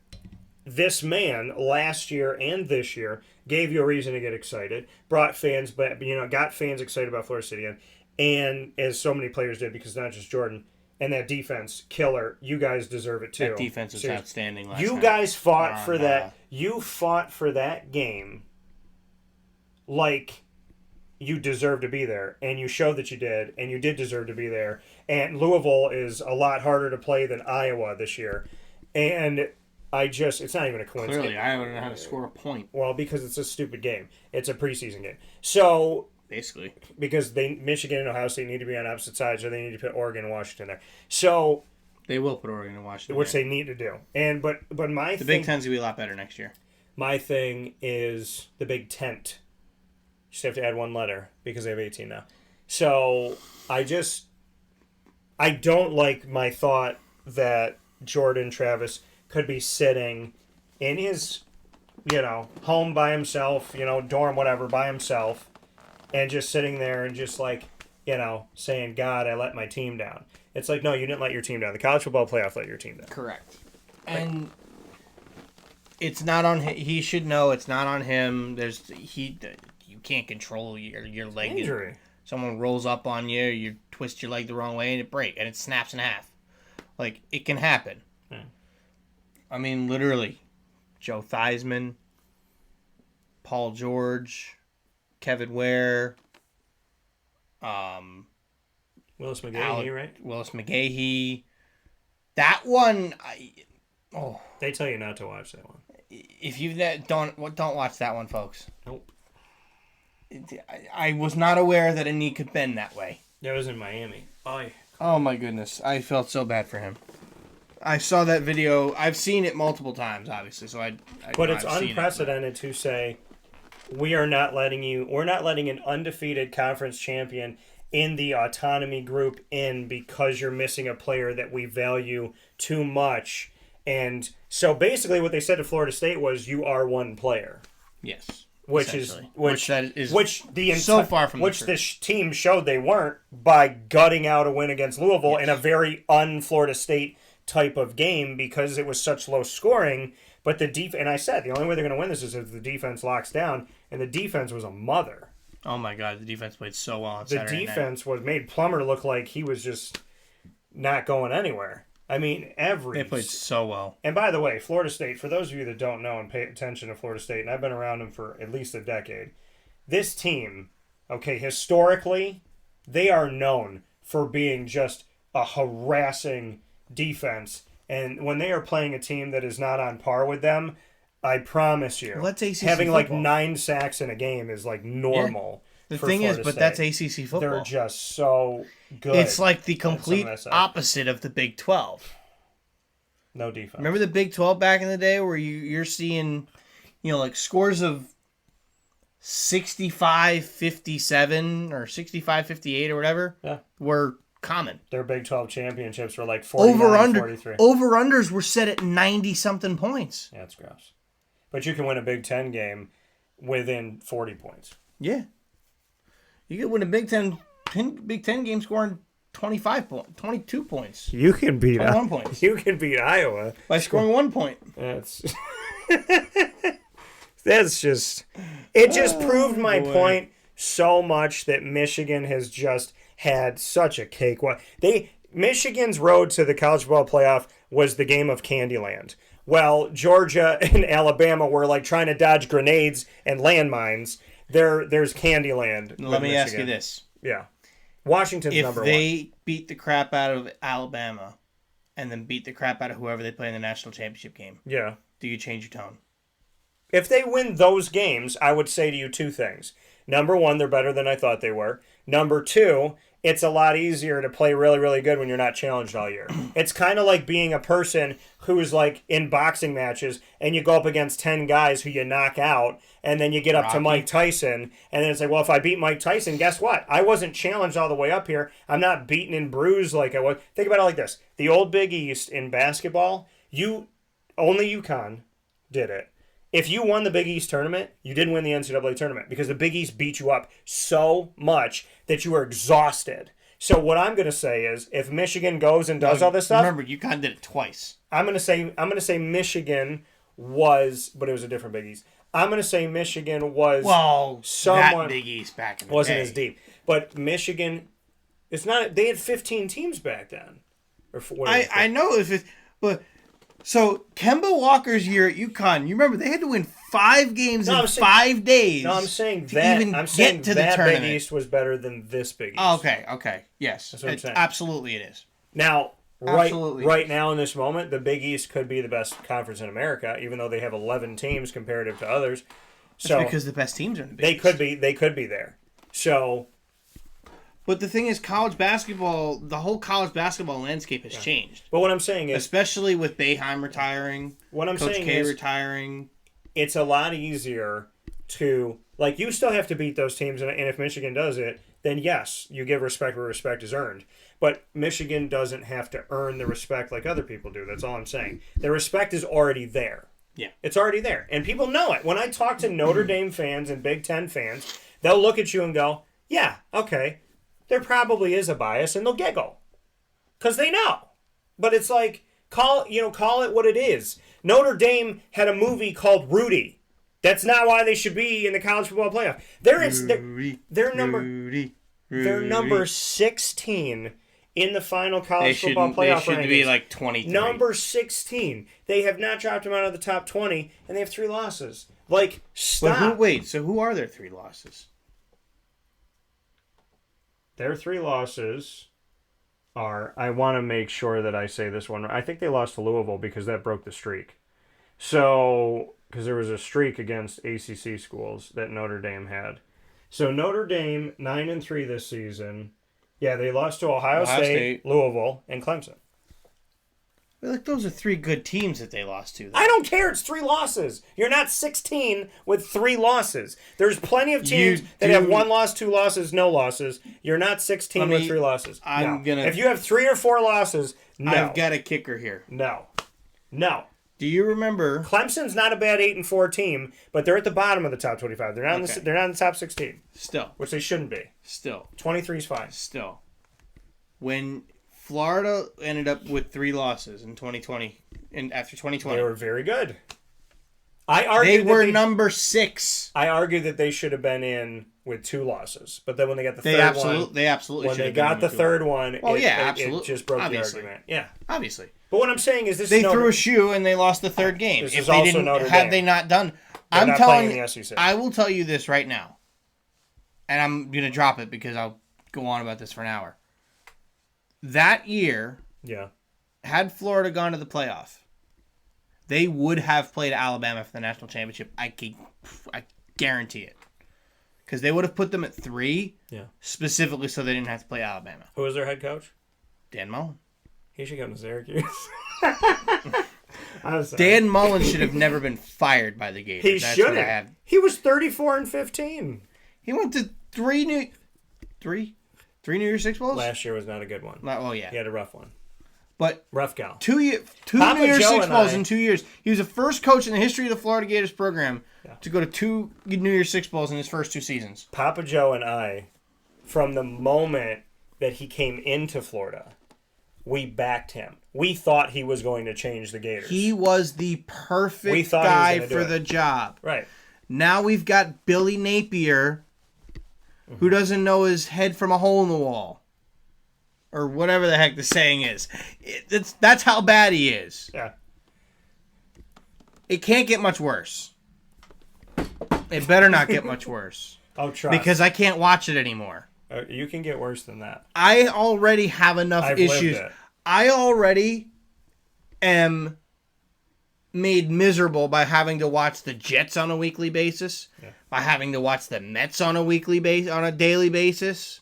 This man, last year and this year, gave you a reason to get excited, brought fans back, got fans excited about Florida State again, and as so many players did, because not just Jordan, and that defense, killer, you guys deserve it too. That defense was outstanding last You night. guys fought for that. You fought for that game like you deserve to be there, and you showed that you did, and you did deserve to be there. And Louisville is a lot harder to play than Iowa this year. And it's not even a coincidence. Clearly, Iowa don't know how to score a point. Well, because it's a stupid game. It's a preseason game. So, basically. Because Michigan and Ohio State need to be on opposite sides, or they need to put Oregon and Washington there. So, they will put Oregon and Washington which there. they need to do. And but my the Big Ten's going to be a lot better next year. My thing is the Big Tent. You just have to add one letter because they have 18 now. So I don't like my thought that Jordan Travis could be sitting in his, home by himself, dorm, whatever, by himself, and just sitting there and just like, saying, God, I let my team down. It's like, no, you didn't let your team down. The College Football Playoff let your team down. Correct. And it's not on him. He should know it's not on him. You can't control your leg. Injury. Someone rolls up on you, you twist your leg the wrong way, and it snaps in half. Like, it can happen. Yeah. I mean, literally, Joe Theismann, Paul George, Kevin Ware, Willis McGahee, right? Willis McGahee. That one, They tell you not to watch that one. if you don't watch that one, folks. Nope. I was not aware that a knee could bend that way. That was in Miami. Oh my goodness, I felt so bad for him. I saw that video. I've seen it multiple times, obviously. So But it's unprecedented to say we're not letting an undefeated conference champion in the autonomy group in because you're missing a player that we value too much. And so basically what they said to Florida State was you are one player. Yes. Which so far from which the this team showed they weren't by gutting out a win against Louisville in a very un-Florida State type of game because it was such low scoring. But and I said the only way they're going to win this is if the defense locks down, and the defense was a mother. Oh my God, the defense played so well on The Saturday defense night. made Plummer look like he was just not going anywhere. I mean, They played so well. And by the way, Florida State, for those of you that don't know and pay attention to Florida State, and I've been around them for at least a decade, this team, okay, historically, they are known for being just a harassing defense. And when they are playing a team that is not on par with them, I promise you, Well, that's ACC having like football. 9 sacks in a game is like normal. The for thing is, Florida but State. that's ACC football. They're just so good. It's like the at some of complete that stuff. opposite of the Big 12. No defense. Remember the Big 12 back in the day where you're seeing, like scores of 65-57 or 65-58 or whatever Yeah. were common. Their Big 12 championships were like 49-43. Over-unders were set at 90-something points. Yeah, it's gross. But you can win a Big 10 game within 40 points. Yeah. You could win a Big Ten game scoring 22 points. You can beat 21 points. You can beat Iowa By scoring 1 point. That's just proved my point so much that Michigan has just had such a cakewalk. Michigan's road to the college football playoff was the game of Candyland. Well, Georgia and Alabama were like trying to dodge grenades and landmines. There's Candyland. Let me ask you this. Yeah. Washington's If number they beat the crap out of Alabama and then beat the crap out of whoever they play in the national championship game, one. Yeah. do you change your tone? If they win those games, I would say to you 2 things. Number 1, they're better than I thought they were. Number 2, it's a lot easier to play really, really good when you're not challenged all year. It's kind of like being a person who's like in boxing matches and you go up against 10 guys who you knock out and then you get up to Mike Tyson and then it's like, well, if I beat Mike Tyson, guess what? I wasn't challenged all the way up here. I'm not beaten and bruised like I was. Think about it like this. The old Big East in basketball, only UConn did it. If you won the Big East tournament, you didn't win the NCAA tournament because the Big East beat you up so much that you were exhausted. So what I'm going to say is, if Michigan goes and does all this stuff, Remember, UConn did it twice. I'm going to say Michigan was, but it was a different Big East. I'm going to say Michigan was that Big East back in the wasn't day. as deep, but Michigan, it's not. They had 15 teams back then. I know if it, but. So, Kemba Walker's year at UConn, you remember, they had to win 5 games in 5 days. No, I'm saying to that. even I'm get saying to that the tournament. Big East was better than this Big East. Oh, okay. Yes. That's what I'm saying. Absolutely it is. Now, Absolutely. right now in this moment, the Big East could be the best conference in America, even though they have 11 teams comparative to others. So because the best teams are in the Big East. They could be there. So, but the thing is, college basketball, the whole college basketball landscape has changed. but what I'm saying is, Especially with Boeheim retiring, what I'm Coach saying K is, retiring. it's a lot easier to, like, you still have to beat those teams, and if Michigan does it, then yes, you give respect where respect is earned. But Michigan doesn't have to earn the respect like other people do. That's all I'm saying. The respect is already there. Yeah. It's already there. And people know it. When I talk to Notre Dame fans and Big Ten fans, they'll look at you and go, yeah, okay, there probably is a bias, and they'll giggle. Because they know. But it's like, call it what it is. Notre Dame had a movie called Rudy. That's not why they should be in the college football playoff. They're number 16 in the final They college football shouldn't. playoff They should rankings. be like 23. Number 16. They have not dropped them out of the top 20, and they have 3 losses. Like, stop. So who are their 3 losses? Their 3 losses are, I want to make sure that I say this one. I think they lost to Louisville because that broke the streak. So, because there was a streak against ACC schools that Notre Dame had. So Notre Dame, 9-3 this season. Yeah, they lost to Ohio State, Louisville, and Clemson. I feel like those are 3 good teams that they lost to. Though. I don't care. It's 3 losses. You're not 16 with 3 losses. There's plenty of teams that have 1 loss, 2 losses, no losses. You're not 16 with 3 losses. If you have 3 or 4 losses, no. I've got a kicker here. No. Do you remember? Clemson's not a bad 8-4 team, but they're at the bottom of the top 25. They're not. They're not in the top 16. Still, which they shouldn't be. Still, 23 is fine. Still, when Florida ended up with 3 losses in 2020, and after 2020, they were very good. I argued they were number 6. I argued that they should have been in with 2 losses, but then when they got the third one, they absolutely when should they have been got the third one, absolutely, it just broke obviously. the argument. Yeah, obviously. But what I'm saying is, they threw a shoe and they lost the 3rd game. This if is they also didn't, Notre had Dame. they not done, They're I'm not telling playing you, in the SEC. I will tell you this right now, and I'm gonna drop it because I'll go on about this for an hour. That year, had Florida gone to the playoff, they would have played Alabama for the national championship. I guarantee it. Because they would have put them at 3, specifically so they didn't have to play Alabama. Who was their head coach? Dan Mullen. He should come to Syracuse. Dan Mullen should have never been fired by the Gators. He should have. He was 34-15. He went to 3 New Year's Six Bowls? Last year was not a good one. Oh, yeah. He had a rough one. But rough gal. 2 New Year's Six Bowls in 2 years. He was the first coach in the history of the Florida Gators program to go to 2 New Year's Six Bowls in his first 2 seasons. Papa Joe and I, from the moment that he came into Florida, we backed him. We thought he was going to change the Gators. He was the perfect guy for the job. Right. Now we've got Billy Napier, who doesn't know his head from a hole in the wall. Or whatever the heck the saying is. That's how bad he is. Yeah. It can't get much worse. It better not get much worse. Oh, trust. Because I can't watch it anymore. You can get worse than that. I already have enough issues. I already am made miserable by having to watch the Jets on a weekly basis, by having to watch the Mets on a daily basis.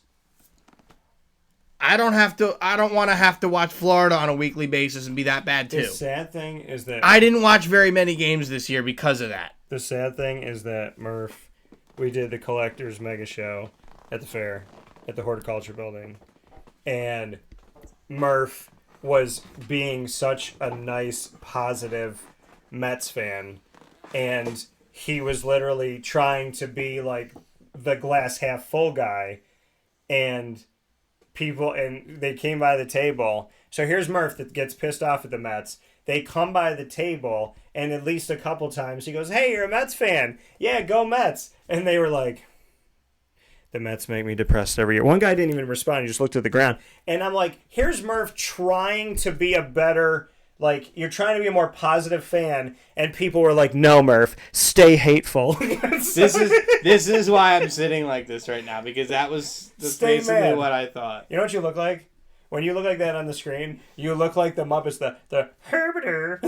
I don't want to have to watch Florida on a weekly basis and be that bad too. The sad thing is that I didn't watch very many games this year because of that. The sad thing is that Murph, we did the Collectors Mega Show at the fair, at the Horticulture Building, and Murph was being such a nice, positive Mets fan, and he was literally trying to be like the glass half full guy, and they came by the table. So here's Murph that gets pissed off at the Mets. They come by the table, and at least a couple times he goes, "Hey, you're a Mets fan. Yeah, go Mets." And they were like, "The Mets make me depressed every year." One guy didn't even respond. He just looked at the ground. And I'm like, here's Murph trying to be a better, you're trying to be a more positive fan, and people were like, "No, Murph, stay hateful." This is why I'm sitting like this right now, because that was basically what I thought. You know what you look like? When you look like that on the screen, you look like the Muppets, the Herbiter,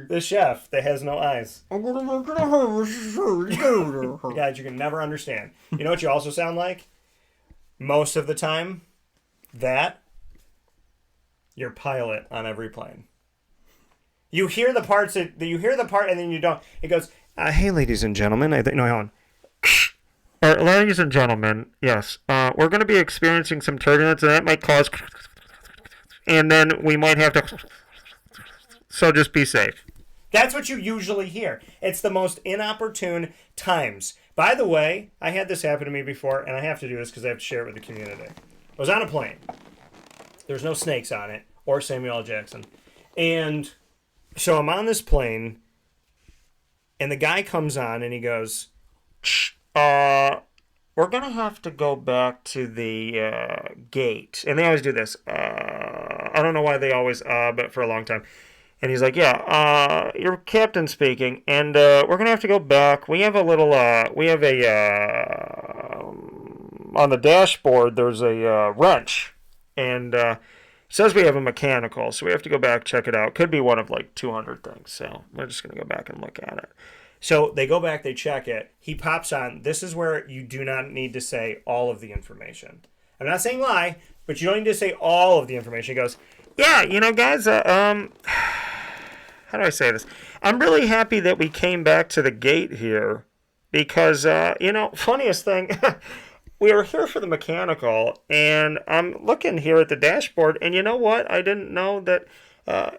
the chef, that has no eyes. Guys, you can never understand. You know what you also sound like? Most of the time, your pilot on every plane. You hear the part, and then you don't. It goes, "Hey, ladies and gentlemen," hold on. Ladies and gentlemen, yes, we're going to be experiencing some turbulence, and that might cause, and then we might have to, so just be safe. That's what you usually hear. It's the most inopportune times. By the way, I had this happen to me before, and I have to do this because I have to share it with the community. I was on a plane. There's no snakes on it, or Samuel L. Jackson. And so I'm on this plane, and the guy comes on, and he goes, "We're we're going to have to go back to the gate. And they always do this. I don't know why they always, but for a long time. And he's like, yeah, your captain speaking, and we're going to have to go back. We have a little, on the dashboard, there's a wrench. And it says we have a mechanical, so we have to go back, check it out. Could be one of like 200 things, so we're just going to go back and look at it. So they go back, they check it. He pops on. This is where you do not need to say all of the information. I'm not saying lie, but you don't need to say all of the information. He goes, yeah, guys, how do I say this? I'm really happy that we came back to the gate here because, funniest thing, we were here for the mechanical, and I'm looking here at the dashboard, and you know what? I didn't know that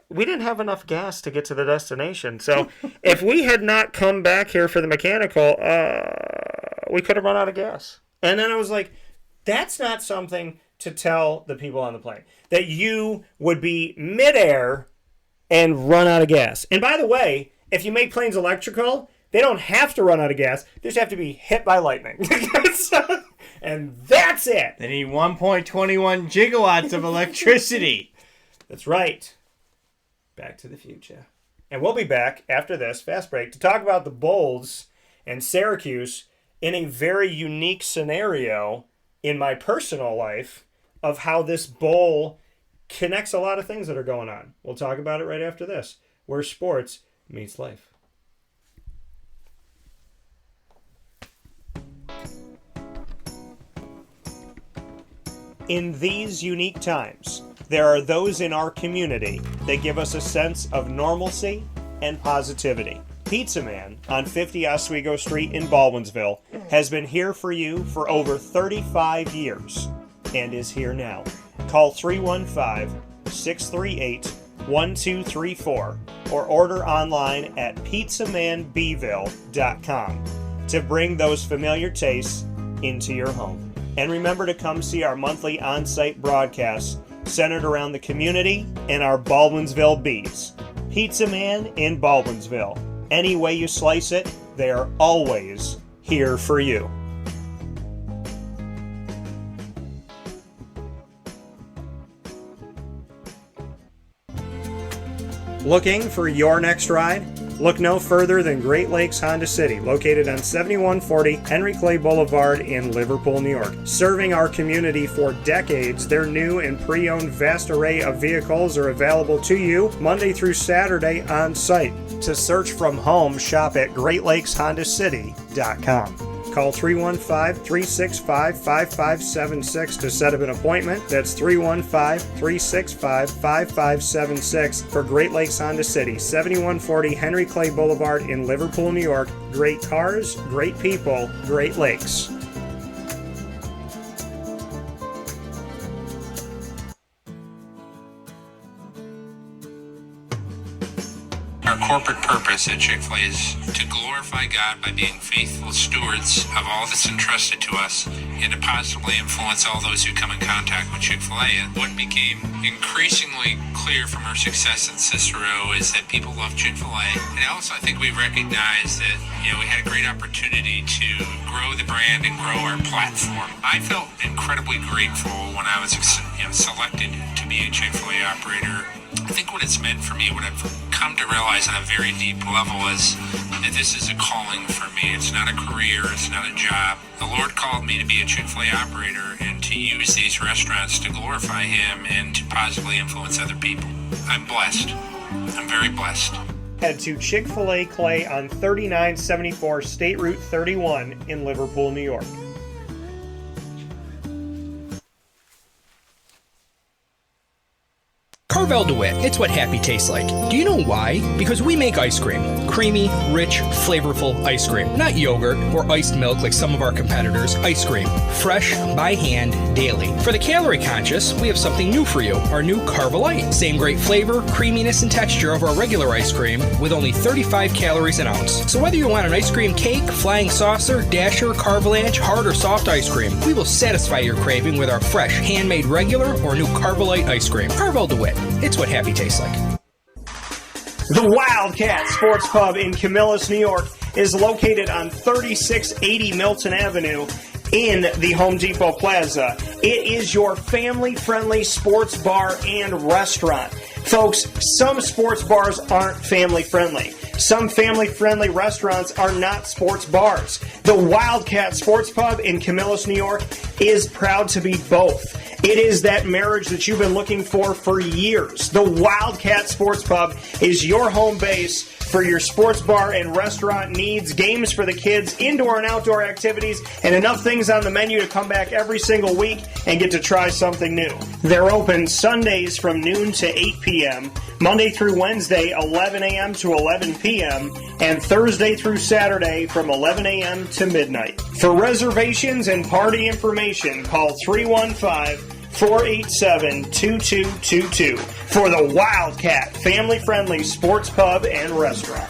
we didn't have enough gas to get to the destination. So if we had not come back here for the mechanical, we could have run out of gas. And then I was like, that's not something to tell the people on the plane, that you would be midair and run out of gas. And by the way, if you make planes electrical, they don't have to run out of gas. They just have to be hit by lightning. And that's it. They need 1.21 gigawatts of electricity. That's right. Back to the future. And we'll be back after this fast break to talk about the Bulls and Syracuse in a very unique scenario in my personal life of how this bowl connects a lot of things that are going on. We'll talk about it right after this, where sports meets life. In these unique times, there are those in our community that give us a sense of normalcy and positivity. Pizza Man on 50 Oswego Street in Baldwinsville has been here for you for over 35 years and is here now. Call 315-638-1234 or order online at pizzamanbville.com to bring those familiar tastes into your home. And remember to come see our monthly on-site broadcasts centered around the community and our Baldwinsville Bees. Pizza Man in Baldwinsville. Any way you slice it, they are always here for you. Looking for your next ride? Look no further than Great Lakes Honda City, located on 7140 Henry Clay Boulevard in Liverpool, New York. Serving our community for decades, their new and pre-owned vast array of vehicles are available to you Monday through Saturday on site. To search from home, shop at GreatLakesHondaCity.com. Call 315-365-5576 to set up an appointment. That's 315-365-5576 for Great Lakes Honda City, 7140 Henry Clay Boulevard in Liverpool, New York. Great cars, great people, Great Lakes. Our corporate purpose at Chick-fil-A is to glorify God by being faithful stewards of all that's entrusted to us and to positively influence all those who come in contact with Chick-fil-A. And what became increasingly clear from our success in Cicero is that people love Chick-fil-A. And also I think we recognized that we had a great opportunity to grow the brand and grow our platform. I felt incredibly grateful when I was selected to be a Chick-fil-A operator. I think what it's meant for me, what I've come to realize on a very deep level is that this is a calling for me. It's not a career, it's not a job. The Lord called me to be a Chick-fil-A operator and to use these restaurants to glorify Him and to positively influence other people. I'm blessed. I'm very blessed. Head to Chick-fil-A Clay on 3974 State Route 31 in Liverpool, New York. Carvel DeWitt, it's what happy tastes like. Do you know why? Because we make ice cream. Creamy, rich, flavorful ice cream. Not yogurt or iced milk like some of our competitors. Ice cream. Fresh, by hand, daily. For the calorie conscious, we have something new for you. Our new Carvelite. Same great flavor, creaminess, and texture of our regular ice cream with only 35 calories an ounce. So whether you want an ice cream cake, flying saucer, dasher, carvalanche, hard or soft ice cream, we will satisfy your craving with our fresh, handmade regular or new Carvelite ice cream. Carvel DeWitt. It's what happy tastes like. The Wildcat Sports Pub in Camillus, New York is located on 3680 Milton Avenue in the Home Depot Plaza. It is your family-friendly sports bar and restaurant. Folks, some sports bars aren't family-friendly. Some family-friendly restaurants are not sports bars. The Wildcat Sports Pub in Camillus, New York is proud to be both. It is that marriage that you've been looking for years. The Wildcat Sports Pub is your home base for your sports bar and restaurant needs, games for the kids, indoor and outdoor activities, and enough things on the menu to come back every single week and get to try something new. They're open Sundays from noon to 8 p.m., Monday through Wednesday, 11 a.m. to 11 p.m., and Thursday through Saturday from 11 a.m. to midnight. For reservations and party information, call 315-487-2222 for the Wildcat family-friendly sports pub and restaurant.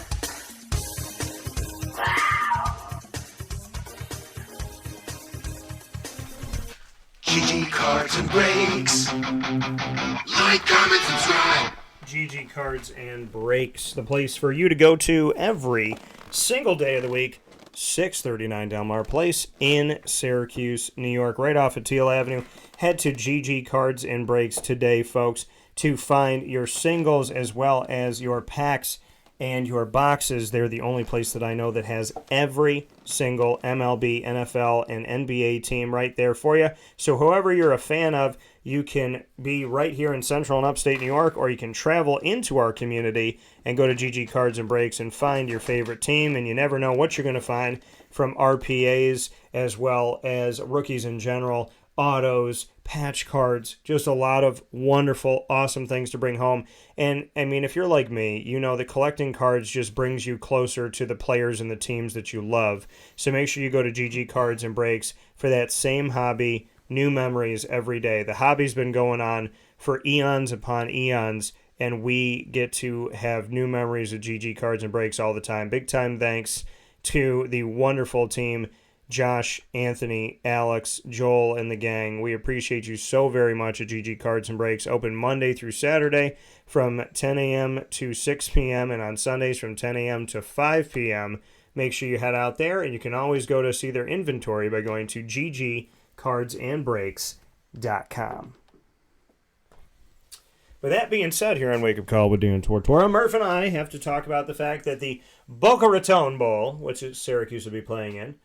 GG Cards and Breaks. Like, comment, subscribe. GG Cards and Breaks, the place for you to go to every single day of the week. 639 Delmar Place in Syracuse, New York, right off of Teal Avenue. Head to GG Cards and Breaks today, folks, to find your singles as well as your packs and your boxes. They're the only place that I know that has every single MLB, NFL, and NBA team right there for you. So whoever you're a fan of, you can be right here in central and upstate New York, or you can travel into our community and go to GG Cards and Breaks and find your favorite team. And you never know what you're going to find from RPAs as well as rookies in general, autos, patch cards, just a lot of wonderful, awesome things to bring home. And, I mean, if you're like me, you know that collecting cards just brings you closer to the players and the teams that you love. So make sure you go to GG Cards and Breaks for that same hobby, new memories every day. The hobby's been going on for eons upon eons, and we get to have new memories of GG Cards and Breaks all the time. Big time thanks to the wonderful team, Josh, Anthony, Alex, Joel, and the gang. We appreciate you so very much at GG Cards and Breaks. Open Monday through Saturday from 10 a.m. to 6 p.m. and on Sundays from 10 a.m. to 5 p.m. Make sure you head out there, and you can always go to see their inventory by going to ggcardsandbreaks.com. With that being said, here on Wake Up Call with Dan Tortora, Murph and I have to talk about the fact that the Boca Raton Bowl, which Syracuse will be playing in,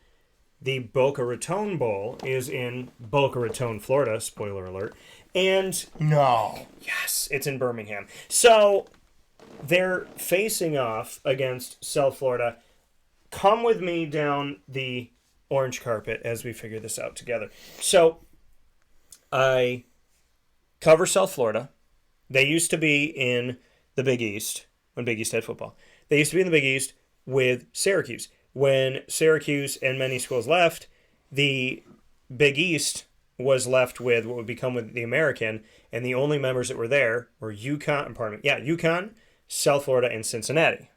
the Boca Raton Bowl is in Boca Raton, Florida. Spoiler alert. And No. yes, it's in Birmingham. So they're facing off against South Florida. Come with me down the orange carpet as we figure this out together. So I cover South Florida. They used to be in the Big East when Big East had football. They used to be in the Big East with Syracuse. When Syracuse and many schools left, the Big East was left with what would become with the American, and the only members that were there were UConn, South Florida, and Cincinnati.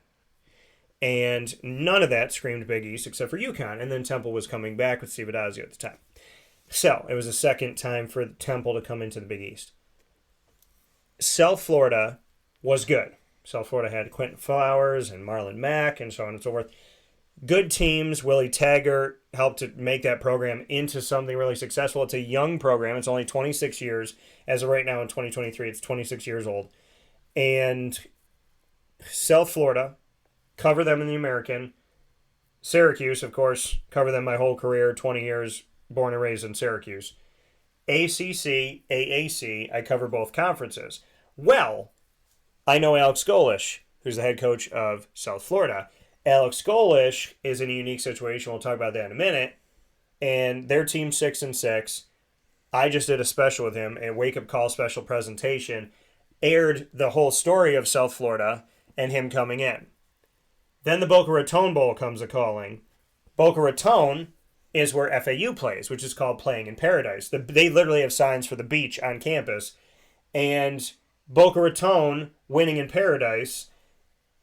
And none of that screamed Big East except for UConn, and then Temple was coming back with Steve Addazio at the time. So it was the second time for Temple to come into the Big East. South Florida was good. South Florida had Quentin Flowers and Marlon Mack and so on and so forth. Good teams. Willie Taggart helped to make that program into something really successful. It's a young program. It's only 26 years. As of right now in 2023, it's 26 years old. And South Florida, cover them in the American. Syracuse, of course, cover them my whole career, 20 years, born and raised in Syracuse. ACC, AAC, I cover both conferences. Well, I know Alex Golish, who's the head coach of South Florida. Alex Golish is in a unique situation. We'll talk about that in a minute. And their team's 6-6. I just did a special with him, a Wake Up Call special presentation, aired the whole story of South Florida and him coming in. Then the Boca Raton Bowl comes a-calling. Boca Raton is where FAU plays, which is called Playing in Paradise. They literally have signs for the beach on campus. And Boca Raton winning in Paradise,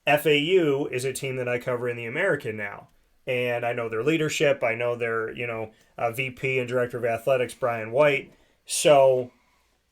FAU is a team that I cover in the American now. And I know their leadership. I know their, VP and Director of Athletics, Brian White. So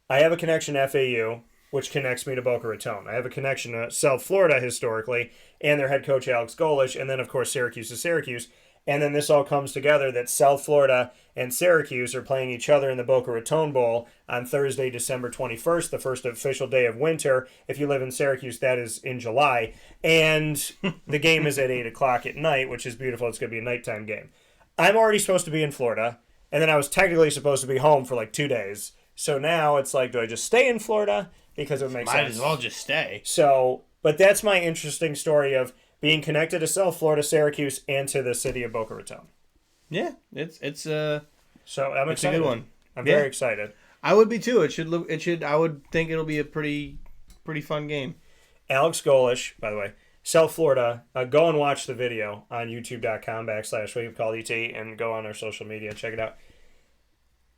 I have a connection to FAU, which connects me to Boca Raton. I have a connection to South Florida historically, and their head coach, Alex Golish. And then, of course, Syracuse is Syracuse. And then this all comes together that South Florida and Syracuse are playing each other in the Boca Raton Bowl on Thursday, December 21st, the first official day of winter. If you live in Syracuse, that is in July. And the game is at 8 o'clock at night, which is beautiful. It's going to be a nighttime game. I'm already supposed to be in Florida, and then I was technically supposed to be home for like 2 days. So now it's like, do I just stay in Florida? Because it makes sense. Might as well just stay. So, but that's my interesting story of being connected to South Florida, Syracuse, and to the city of Boca Raton. Yeah, it's So I'm it's a excited. good one. I'm Yeah. very excited. I would be too. I would think it'll be a pretty fun game. Alex Golish, by the way, South Florida. Go and watch the video on youtube.com/WakeUpCall and go on our social media. Check it out.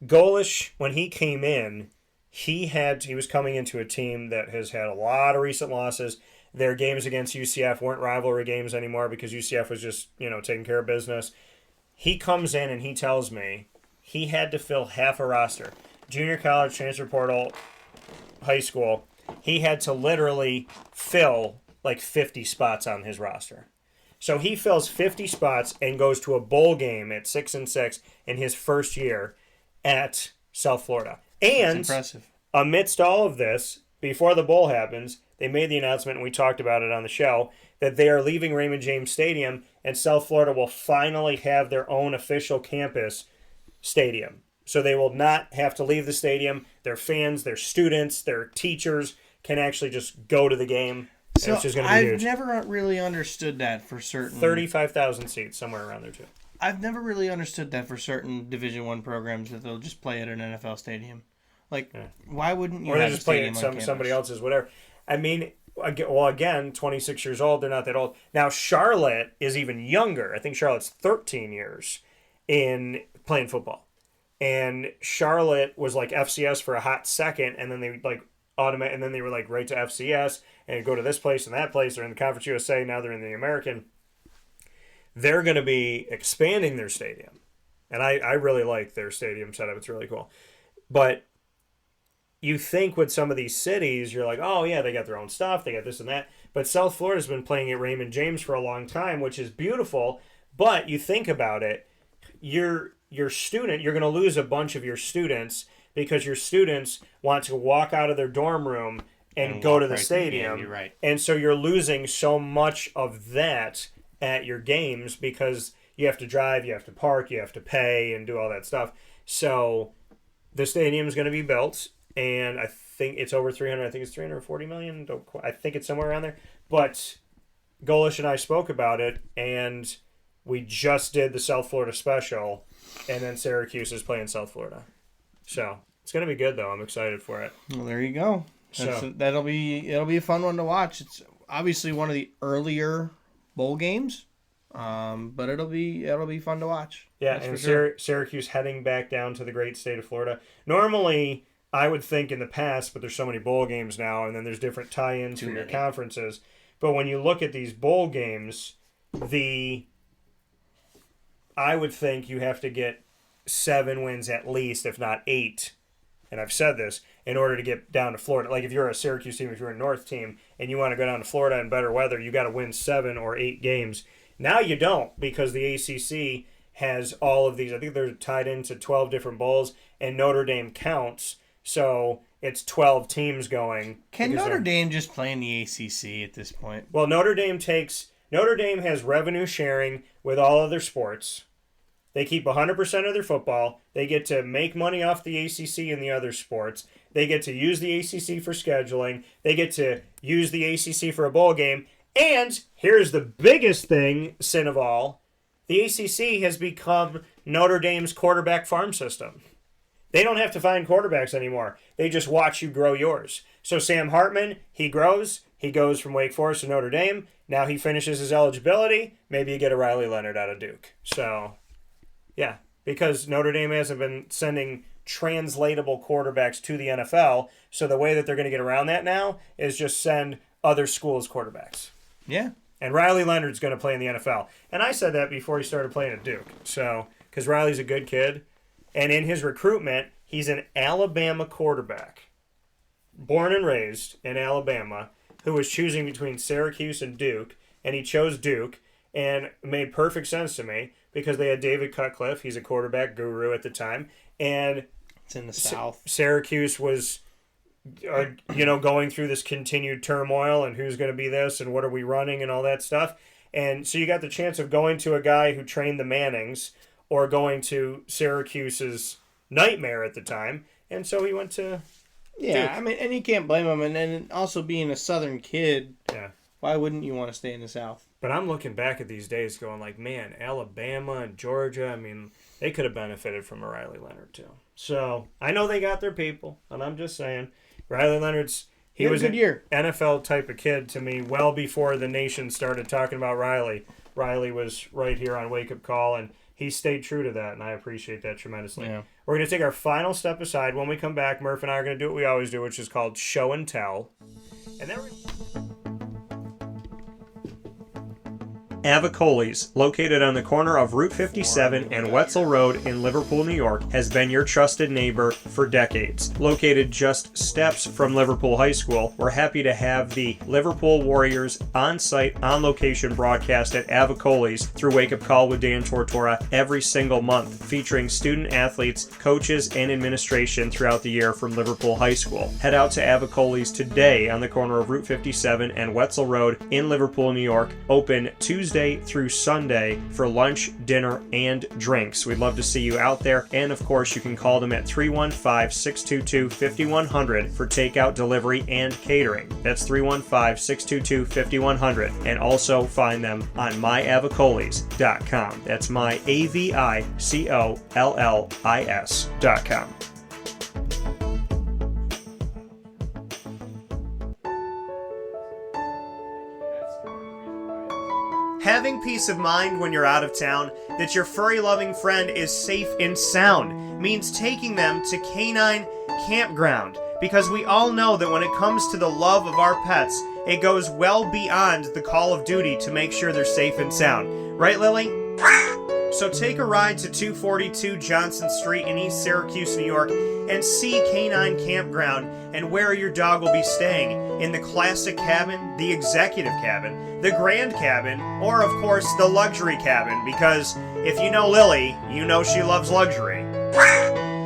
Golish, when he came in, he was coming into a team that has had a lot of recent losses. Their games against UCF weren't rivalry games anymore because UCF was just, taking care of business. He comes in and he tells me he had to fill half a roster. Junior college, transfer portal, high school. He had to literally fill like 50 spots on his roster. So he fills 50 spots and goes to a bowl game at 6-6 in his first year at South Florida. And That's impressive. amidst all of this, before the bowl happens, they made the announcement, and we talked about it on the show, that they are leaving Raymond James Stadium, and South Florida will finally have their own official campus stadium. So they will not have to leave the stadium. Their fans, their students, their teachers can actually just go to the game. So which is going to be I've huge. never really understood that for certain. 35,000 seats, somewhere around there, too. I've never really understood that for certain Division I programs that they'll just play at an NFL stadium. Like, why wouldn't you Or they have just a play stadium it on at campus? somebody else's, whatever. I mean, again, 26 years old. They're not that old. Now, Charlotte is even younger. I think Charlotte's 13 years in playing football. And Charlotte was like FCS for a hot second, and then they and then they were like right to FCS and go to this place and that place. They're in the Conference USA. Now they're in the American. They're going to be expanding their stadium. And I really like their stadium setup. It's really cool. But you think with some of these cities, you're like, oh, yeah, they got their own stuff. They got this and that. But South Florida's been playing at Raymond James for a long time, which is beautiful. But you think about it, your student, you're going to lose a bunch of your students because your students want to walk out of their dorm room and go to the stadium. You're right. And so you're losing so much of that at your games because you have to drive, you have to park, you have to pay and do all that stuff. So the stadium is going to be built, and I think it's over 300. I think it's 340 million. I think it's somewhere around there. But Golish and I spoke about it, and we just did the South Florida special, and then Syracuse is playing South Florida. So it's going to be good, though. I'm excited for it. Well, there you go. It'll be a fun one to watch. It's obviously one of the earlier bowl games, but it'll be fun to watch. Yeah, That's and for sure. Syracuse heading back down to the great state of Florida. Normally, I would think in the past, but there's so many bowl games now, and then there's different tie-ins for your conferences. But when you look at these bowl games, I would think you have to get 7 wins at least, if not 8. And I've said this, in order to get down to Florida. Like if you're a Syracuse team, if you're a North team, and you want to go down to Florida in better weather, you got to win 7 or 8 games. Now you don't, because the ACC has all of these. I think they're tied into 12 different bowls, and Notre Dame counts. So it's 12 teams going. Can Notre Dame just play in the ACC at this point? Well, Notre Dame has revenue sharing with all other sports. They keep 100% of their football. They get to make money off the ACC and the other sports. They get to use the ACC for scheduling. They get to use the ACC for a bowl game. And here's the biggest thing, sin of all, the ACC has become Notre Dame's quarterback farm system. They don't have to find quarterbacks anymore. They just watch you grow yours. So Sam Hartman, he grows. He goes from Wake Forest to Notre Dame. Now he finishes his eligibility. Maybe you get a Riley Leonard out of Duke. So... yeah, because Notre Dame hasn't been sending translatable quarterbacks to the NFL, so the way that they're going to get around that now is just send other schools' quarterbacks. Yeah. And Riley Leonard's going to play in the NFL. And I said that before he started playing at Duke. So, because Riley's a good kid, and in his recruitment, he's an Alabama quarterback, born and raised in Alabama, who was choosing between Syracuse and Duke, and he chose Duke. And it made perfect sense to me because they had David Cutcliffe. He's a quarterback guru at the time. And It's in the South. Syracuse was, going through this continued turmoil and who's going to be this and what are we running and all that stuff. And so you got the chance of going to a guy who trained the Mannings or going to Syracuse's nightmare at the time. And so he went to Yeah, Duke. I mean, and you can't blame him. And then also being a Southern kid, Yeah. why wouldn't you want to stay in the South? But I'm looking back at these days going like, man, Alabama and Georgia, I mean, they could have benefited from a Riley Leonard too. So I know they got their people, and I'm just saying, Riley Leonard's, he was a good year. NFL type of kid to me well before the nation started talking about Riley. Riley was right here on Wake Up Call, and he stayed true to that, and I appreciate that tremendously. Yeah. We're going to take our final step aside. When we come back, Murph and I are going to do what we always do, which is called show and tell. And then we're... Avicoli's, located on the corner of Route 57 and Wetzel Road in Liverpool, New York, has been your trusted neighbor for decades. Located just steps from Liverpool High School, we're happy to have the Liverpool Warriors on-site, on-location broadcast at Avicoli's through Wake Up Call with Dan Tortora every single month, featuring student athletes, coaches, and administration throughout the year from Liverpool High School. Head out to Avicoli's today on the corner of Route 57 and Wetzel Road in Liverpool, New York, open Tuesday through Sunday for lunch, dinner, and drinks. We'd love to see you out there. And of course, you can call them at 315-622-5100 for takeout, delivery, and catering. That's 315-622-5100. And also find them on myavicolis.com. That's myavicollis.com. Having peace of mind when you're out of town that your furry-loving friend is safe and sound means taking them to Canine Campground, because we all know that when it comes to the love of our pets, it goes well beyond the call of duty to make sure they're safe and sound. Right, Lily? So take a ride to 242 Johnson Street in East Syracuse, New York, and see Canine Campground and where your dog will be staying in the classic cabin, the executive cabin, the grand cabin, or of course the luxury cabin, because if you know Lily, you know she loves luxury.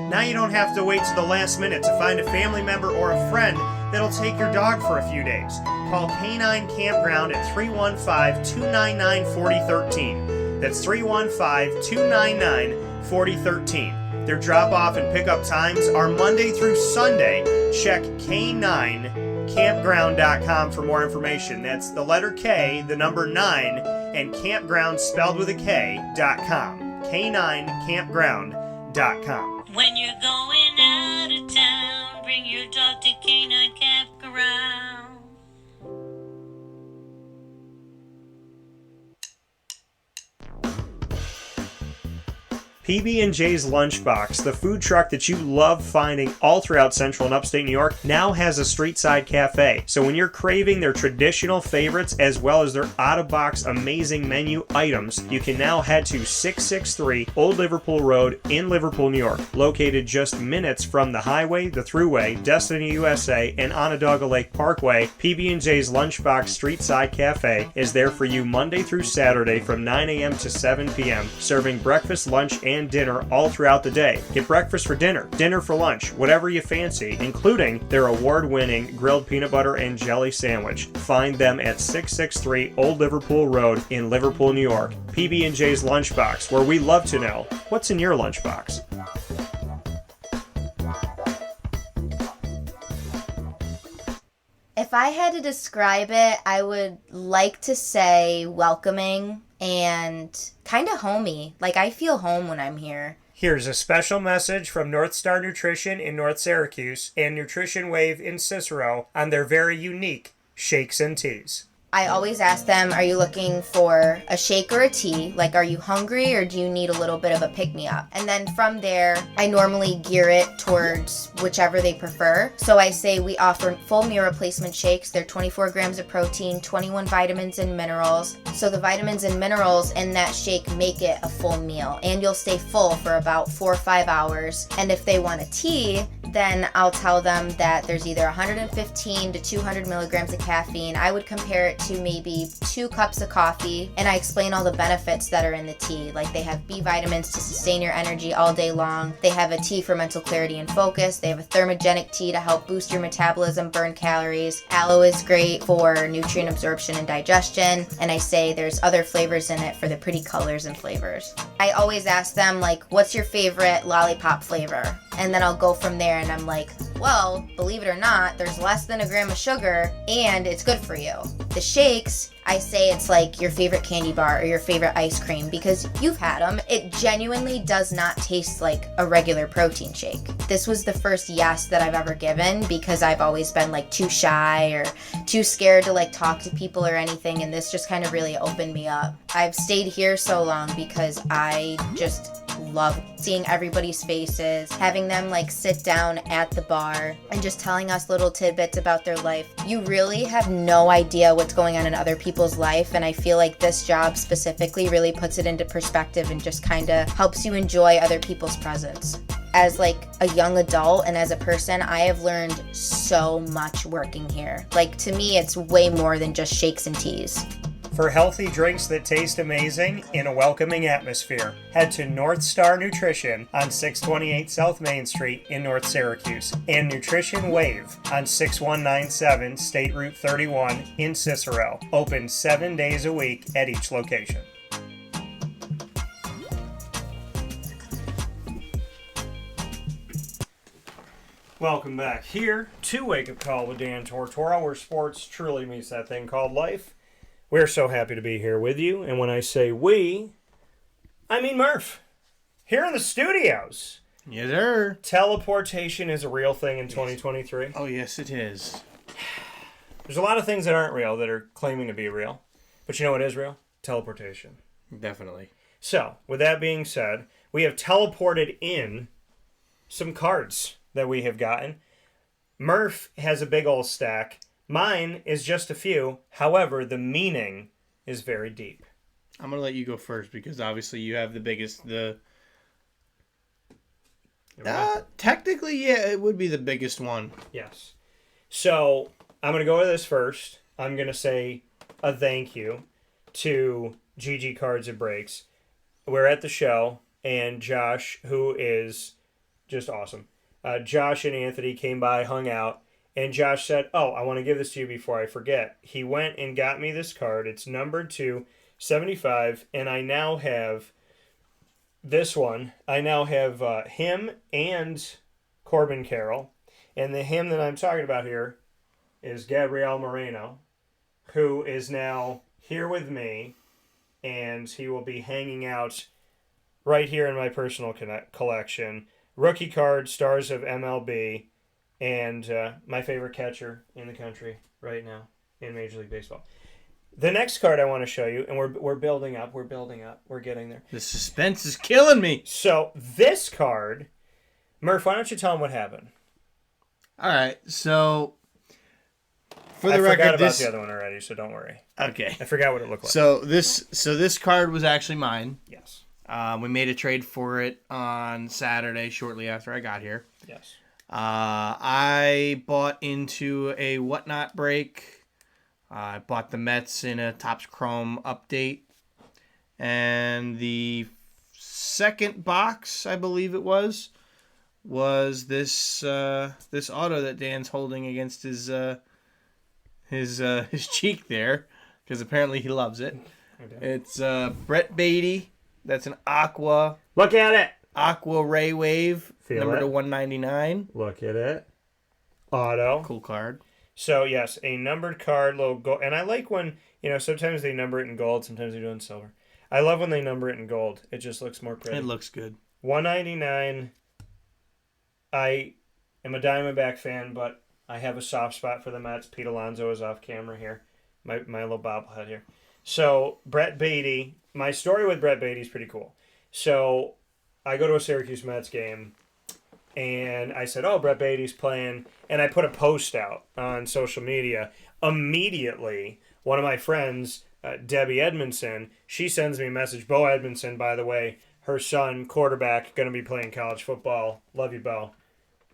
Now you don't have to wait to the last minute to find a family member or a friend that'll take your dog for a few days. Call Canine Campground at 315-299-4013. That's 315-299-4013. Their drop-off and pickup times are Monday through Sunday. Check K9campground.com for more information. That's the letter K, the number 9, and campground spelled with a K.com. K9campground.com. When you're going out of town, bring your dog to Canine Campground. PB&J's Lunchbox, the food truck that you love finding all throughout Central and Upstate New York, now has a street-side cafe. So when you're craving their traditional favorites as well as their out-of-box amazing menu items, you can now head to 663 Old Liverpool Road in Liverpool, New York. Located just minutes from the highway, the Thruway, Destiny USA, and Onondaga Lake Parkway, PB&J's Lunchbox Street-Side Cafe is there for you Monday through Saturday from 9 a.m. to 7 p.m., serving breakfast, lunch, and dinner all throughout the day. Get breakfast for dinner, dinner for lunch, whatever you fancy, including their award-winning grilled peanut butter and jelly sandwich. Find them at 663 Old Liverpool Road in Liverpool, New York. PB&J's Lunchbox, where we love to know what's in your lunchbox. If I had to describe it, I would like to say welcoming and kind of homey. Like, I feel home when I'm here. Here's a special message from North Star Nutrition in North Syracuse and Nutrition Wave in Cicero on their very unique shakes and teas. I always ask them, are you looking for a shake or a tea? Like, are you hungry or do you need a little bit of a pick-me-up? And then from there, I normally gear it towards whichever they prefer. So I say we offer full meal replacement shakes. They're 24 grams of protein, 21 vitamins and minerals. So the vitamins and minerals in that shake make it a full meal. And you'll stay full for about 4 or 5 hours. And if they want a tea, then I'll tell them that there's either 115 to 200 milligrams of caffeine. I would compare it to maybe 2 cups of coffee, and I explain all the benefits that are in the tea. Like they have B vitamins to sustain your energy all day long. They have a tea for mental clarity and focus. They have a thermogenic tea to help boost your metabolism, burn calories. Aloe is great for nutrient absorption and digestion. And I say there's other flavors in it for the pretty colors and flavors. I always ask them, like, what's your favorite lollipop flavor? And then I'll go from there, and I'm like, well, believe it or not, there's less than a gram of sugar, and it's good for you. The shakes, I say it's like your favorite candy bar or your favorite ice cream, because you've had them. It genuinely does not taste like a regular protein shake. This was the first yes that I've ever given, because I've always been like too shy or too scared to like talk to people or anything, and this just kind of really opened me up. I've stayed here so long because I just love seeing everybody's faces, having them like sit down at the bar and just telling us little tidbits about their life. You really have no idea what's going on in other people's life, and I feel like this job specifically really puts it into perspective and just kind of helps you enjoy other people's presence. As like a young adult and as a person, I have learned so much working here. Like to me, it's way more than just shakes and teas. For healthy drinks that taste amazing in a welcoming atmosphere, head to North Star Nutrition on 628 South Main Street in North Syracuse and Nutrition Wave on 6197 State Route 31 in Cicero. Open 7 days a week at each location. Welcome back here to Wake Up Call with Dan Tortora, where sports truly meets that thing called life. We're so happy to be here with you, and when I say we, I mean Murph. Here in the studios. Yes, sir. Teleportation is a real thing in 2023. Oh, yes, it is. There's a lot of things that aren't real that are claiming to be real. But you know what is real? Teleportation. Definitely. So, with that being said, we have teleported in some cards that we have gotten. Murph has a big old stack. Mine is just a few. However, the meaning is very deep. I'm going to let you go first because obviously you have the biggest... Technically, yeah, it would be the biggest one. Yes. So, I'm going to go to this first. I'm going to say a thank you to GG Cards and Breaks. We're at the show, and Josh, who is just awesome. Josh and Anthony came by, hung out, and Josh said, oh, I want to give this to you before I forget. He went and got me this card. It's numbered to 75, and I now have this one. I now have him and Corbin Carroll. And the him that I'm talking about here is Gabriel Moreno, who is now here with me, and he will be hanging out right here in my personal collection. Rookie card, stars of MLB, and my favorite catcher in the country right now in Major League Baseball. The next card I want to show you, and we're building up, we're getting there. The suspense is killing me. So this card, Murph, why don't you tell them what happened? All right, so for I the record, forgot about the other one already, so don't worry. Okay, I forgot what it looked like. So this card was actually mine. Yes. We made a trade for it on Saturday, shortly after I got here. Yes. I bought into a Whatnot break. I bought the Mets in a Topps Chrome update. And the second box, I believe it was this auto that Dan's holding against his cheek there, because apparently he loves it. Okay. It's Brett Beatty. That's an Aqua. Look at it. Aqua Ray Wave, Feel number it. to 199. Look at it. Auto. Cool card. So, yes, a numbered card, little gold. And I like when, sometimes they number it in gold, sometimes they do it in silver. I love when they number it in gold. It just looks more pretty. It looks good. 199. I am a Diamondback fan, but I have a soft spot for the Mets. Pete Alonso is off camera here. My little bobblehead here. So, Brett Beatty. My story with Brett Beatty is pretty cool. So, I go to a Syracuse Mets game, and I said, oh, Brett Beatty's playing. And I put a post out on social media. Immediately, one of my friends, Debbie Edmondson, she sends me a message. Bo Edmondson, by the way, her son, quarterback, going to be playing college football. Love you, Bo.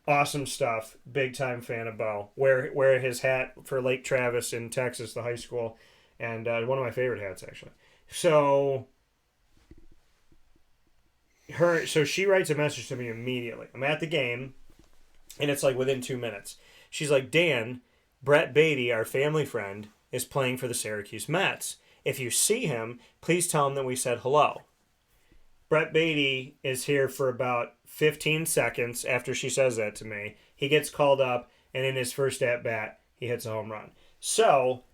Awesome stuff. Big time fan of Bo. Wear his hat for Lake Travis in Texas, the high school, and one of my favorite hats actually. So she writes a message to me immediately. I'm at the game, and it's like within 2 minutes. She's like, Dan, Brett Beatty, our family friend, is playing for the Syracuse Mets. If you see him, please tell him that we said hello. Brett Beatty is here for about 15 seconds after she says that to me. He gets called up, and in his first at-bat, he hits a home run. So,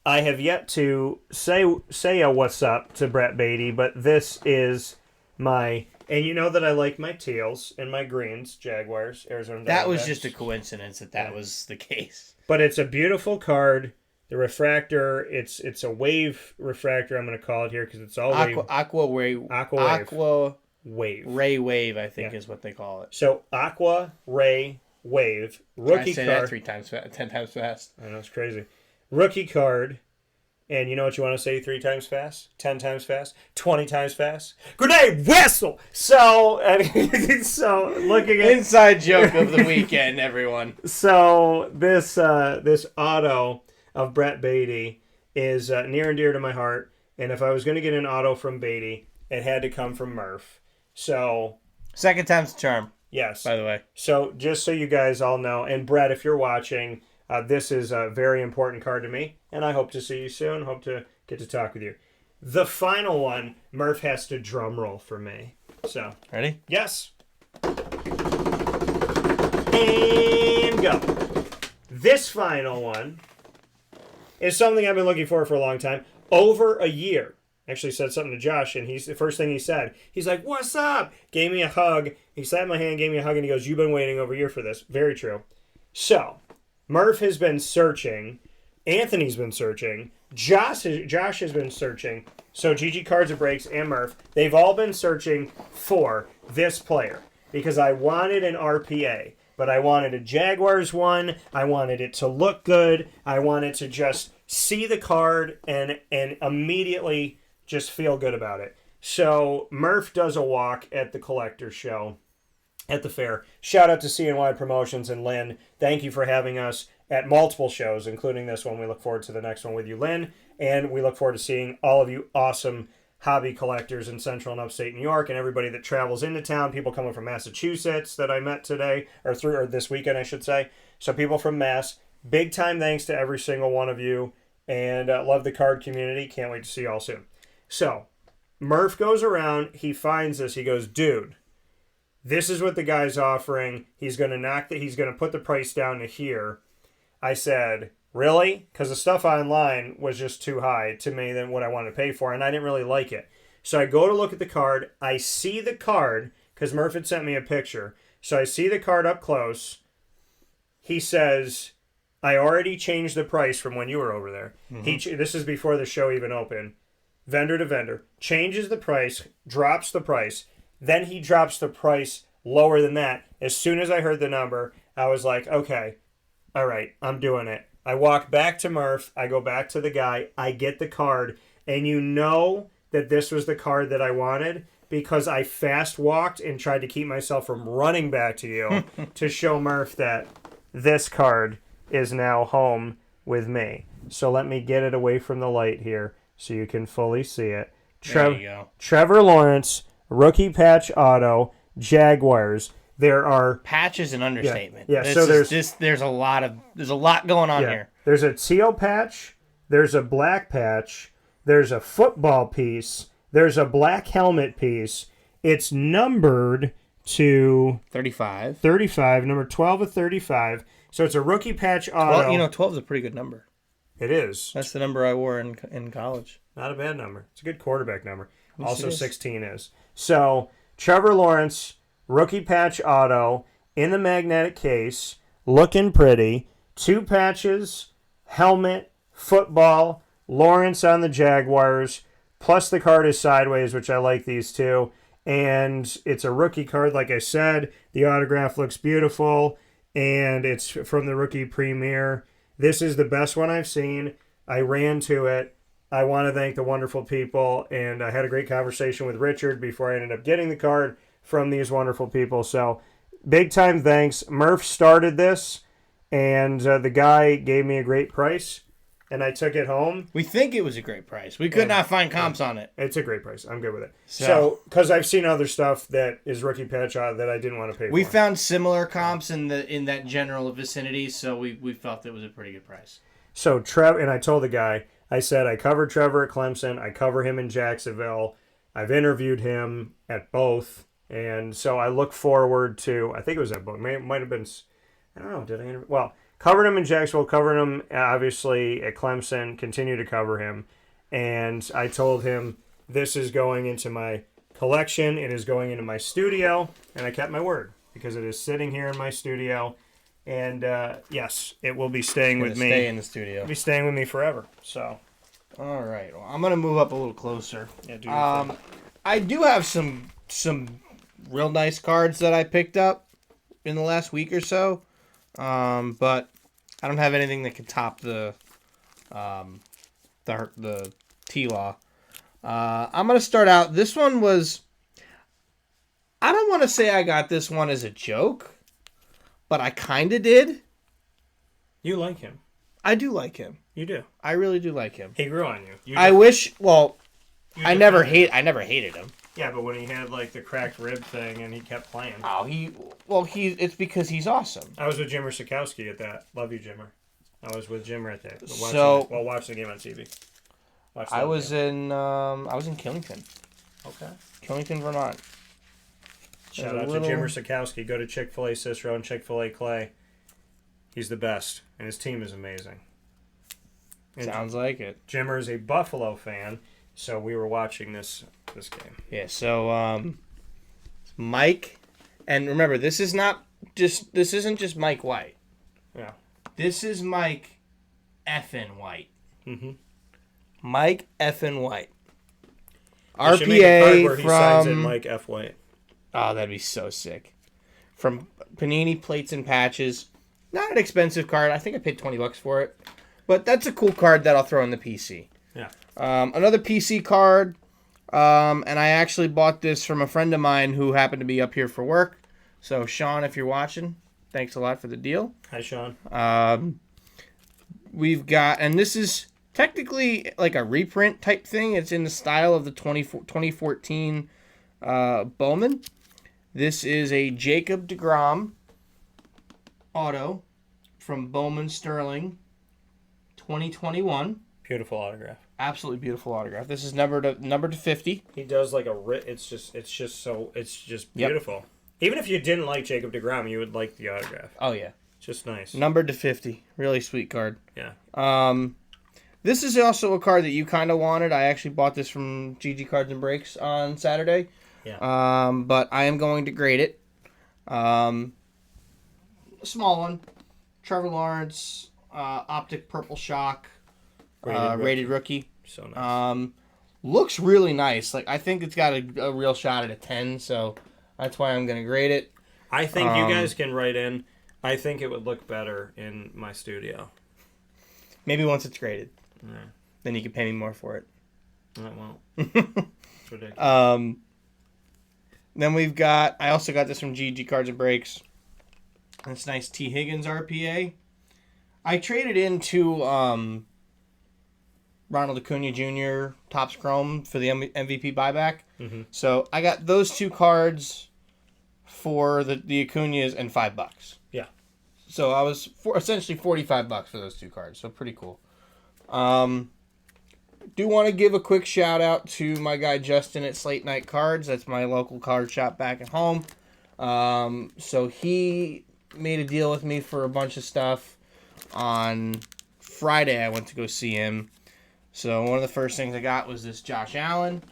I have yet to say a what's up to Brett Beatty, but this is my... And you know that I like my teals and my greens, Jaguars, Arizona Diamondbacks. That was just a coincidence that was the case. But it's a beautiful card. The refractor, it's a wave refractor, I'm going to call it here because it's all wave. Aqua Ray Wave, I think is what they call it. So, Aqua Ray Wave. Rookie say card. That 3 times, 10 times fast. I know, it's crazy. Rookie card. And you know what you want to say 3 times fast? 10 times fast? 20 times fast? Grenade whistle! So looking at... Inside joke of the weekend, everyone. So, this auto of Brett Beatty is near and dear to my heart. And if I was going to get an auto from Beatty, it had to come from Murph. So... Second time's the charm. Yes. By the way. So, just so you guys all know, and Brett, if you're watching, this is a very important card to me, and I hope to see you soon. Hope to get to talk with you. The final one, Murph has to drum roll for me. So... Ready? Yes. And go. This final one is something I've been looking for a long time. Over a year. Actually said something to Josh, and the first thing he said, he's like, "What's up?" Gave me a hug. He slapped my hand, gave me a hug, and he goes, "You've been waiting over a year for this." Very true. So, Murph has been searching. Anthony's been searching. Josh has been searching. So, Gigi Cards and Breaks and Murph, they've all been searching for this player. Because I wanted an RPA. But I wanted a Jaguars one. I wanted it to look good. I wanted to just see the card and immediately just feel good about it. So Murph does a walk at the collector show at the fair. Shout out to CNY Promotions and Lynn. Thank you for having us at multiple shows, including this one. We look forward to the next one with you, Lynn. And we look forward to seeing all of you awesome hobby collectors in central and upstate New York and everybody that travels into town. People coming from Massachusetts that I met today, or this weekend, I should say. So people from Mass, big time thanks to every single one of you. And love the card community. Can't wait to see you all soon. So, Murph goes around. He finds this. He goes, "Dude, this is what the guy's offering. He's going to put the price down to here." I said, "Really?" Because the stuff online was just too high to me than what I wanted to pay for, and I didn't really like it. So I go to look at the card. I see the card, because Murph had sent me a picture. So I see the card up close. He says, "I already changed the price from when you were over there." Mm-hmm. This is before the show even opened. Vendor to vendor. Changes the price, drops the price. Then he drops the price lower than that. As soon as I heard the number, I was like, okay, all right, I'm doing it. I walk back to Murph. I go back to the guy. I get the card. And you know that this was the card that I wanted because I fast walked and tried to keep myself from running back to you to show Murph that this card is now home with me. So let me get it away from the light here so you can fully see it. There you go. Trevor Lawrence, rookie patch auto, Jaguars. There are patch is an understatement. Yeah. So there's a lot going on here. There's a teal patch, there's a black patch, there's a football piece, there's a black helmet piece. It's numbered to 35, number 12 of 35. So it's a rookie patch auto. 12 is a pretty good number. It is. That's the number I wore in college. Not a bad number. It's a good quarterback number. Yes, also 16 is. So Trevor Lawrence, rookie patch auto, in the magnetic case, looking pretty. 2 patches, helmet, football, Lawrence on the Jaguars, plus the card is sideways, which I like these two. And it's a rookie card, like I said. The autograph looks beautiful, and it's from the rookie premiere. This is the best one I've seen. I ran to it. I want to thank the wonderful people, and I had a great conversation with Richard before I ended up getting the card from these wonderful people. So big time thanks. Murph started this, and the guy gave me a great price, and I took it home. We think it was a great price. We could not find comps on it. It's a great price. I'm good with it. So, because I've seen other stuff that is rookie patch that I didn't want to pay for. We found similar comps in that general vicinity, so we felt it was a pretty good price. So, Trev, and I told the guy, I said, I covered Trevor at Clemson. I cover him in Jacksonville. I've interviewed him at both. And so I look forward to, I think it was at both. It might have been, I don't know, did I interview? Well, covered him in Jacksonville, covered him, obviously, at Clemson, continue to cover him. And I told him, this is going into my collection. It is going into my studio. And I kept my word because it is sitting here in my studio. And yes, it will be staying with me. Stay in the studio. It'll be staying with me forever. So, all right. Well, I'm gonna move up a little closer. Yeah, do your thing. I do have some real nice cards that I picked up in the last week or so, but I don't have anything that can top the T-Law. I'm gonna start out. This one was. I don't want to say I got this one as a joke. But I kind of did. You like him. I do like him. You do. I really do like him. He grew on you. I wish. Well, I never hated him. Yeah, but when he had like the cracked rib thing and he kept playing. Oh, it's because he's awesome. I was with Jimmer Sikowski at that. Love you, Jimmer. I was with Jimmer at that. Watching the game on TV. I was in Killington. Okay. Killington, Vermont. Shout out to Jimmer Sikowski. Go to Chick-fil-A Cicero and Chick-fil-A Clay. He's the best, and his team is amazing. And sounds like it. Jimmer is a Buffalo fan, so we were watching this game. Yeah. So Mike, and remember, this isn't just Mike White. Yeah. This is Mike effing White. Mm-hmm. Mike effing White. RPA should make a card where from he signs in Mike F. White. Oh, that'd be so sick. From Panini Plates and Patches. Not an expensive card. I think I paid $20 for it. But that's a cool card that I'll throw in the PC. Yeah. Another PC card. And I actually bought this from a friend of mine who happened to be up here for work. So, Sean, if you're watching, thanks a lot for the deal. Hi, Sean. We've got, and this is technically like a reprint type thing. It's in the style of the 2014 Bowman. This is a Jacob deGrom auto from Bowman Sterling 2021. Beautiful autograph. Absolutely beautiful autograph. This is numbered to 50. He does like it's just beautiful. Yep. Even if you didn't like Jacob deGrom, you would like the autograph. Oh yeah. It's just nice. Numbered to 50. Really sweet card. Yeah. This is also a card that you kind of wanted. I actually bought this from GG Cards and Breaks on Saturday. Yeah. But I am going to grade it. A small one. Trevor Lawrence, Optic Purple Shock, rated rookie. So nice. Looks really nice. Like I think it's got a real shot at a 10, so that's why I'm going to grade it. I think you guys can write in. I think it would look better in my studio. Maybe once it's graded. Yeah. Then you can pay me more for it. I won't. It's ridiculous. Then I also got this from GG Cards and Breaks. This nice T. Higgins RPA. I traded into Ronald Acuna Jr. Topps Chrome for the MVP buyback. Mm-hmm. So I got those two cards for the Acunas and $5. Yeah. So I was essentially $45 for those two cards. So pretty cool. Do want to give a quick shout out to my guy Justin at Slate Night Cards. That's my local card shop back at home. So he made a deal with me for a bunch of stuff. On Friday, I went to go see him. So one of the first things I got was this Josh Allen.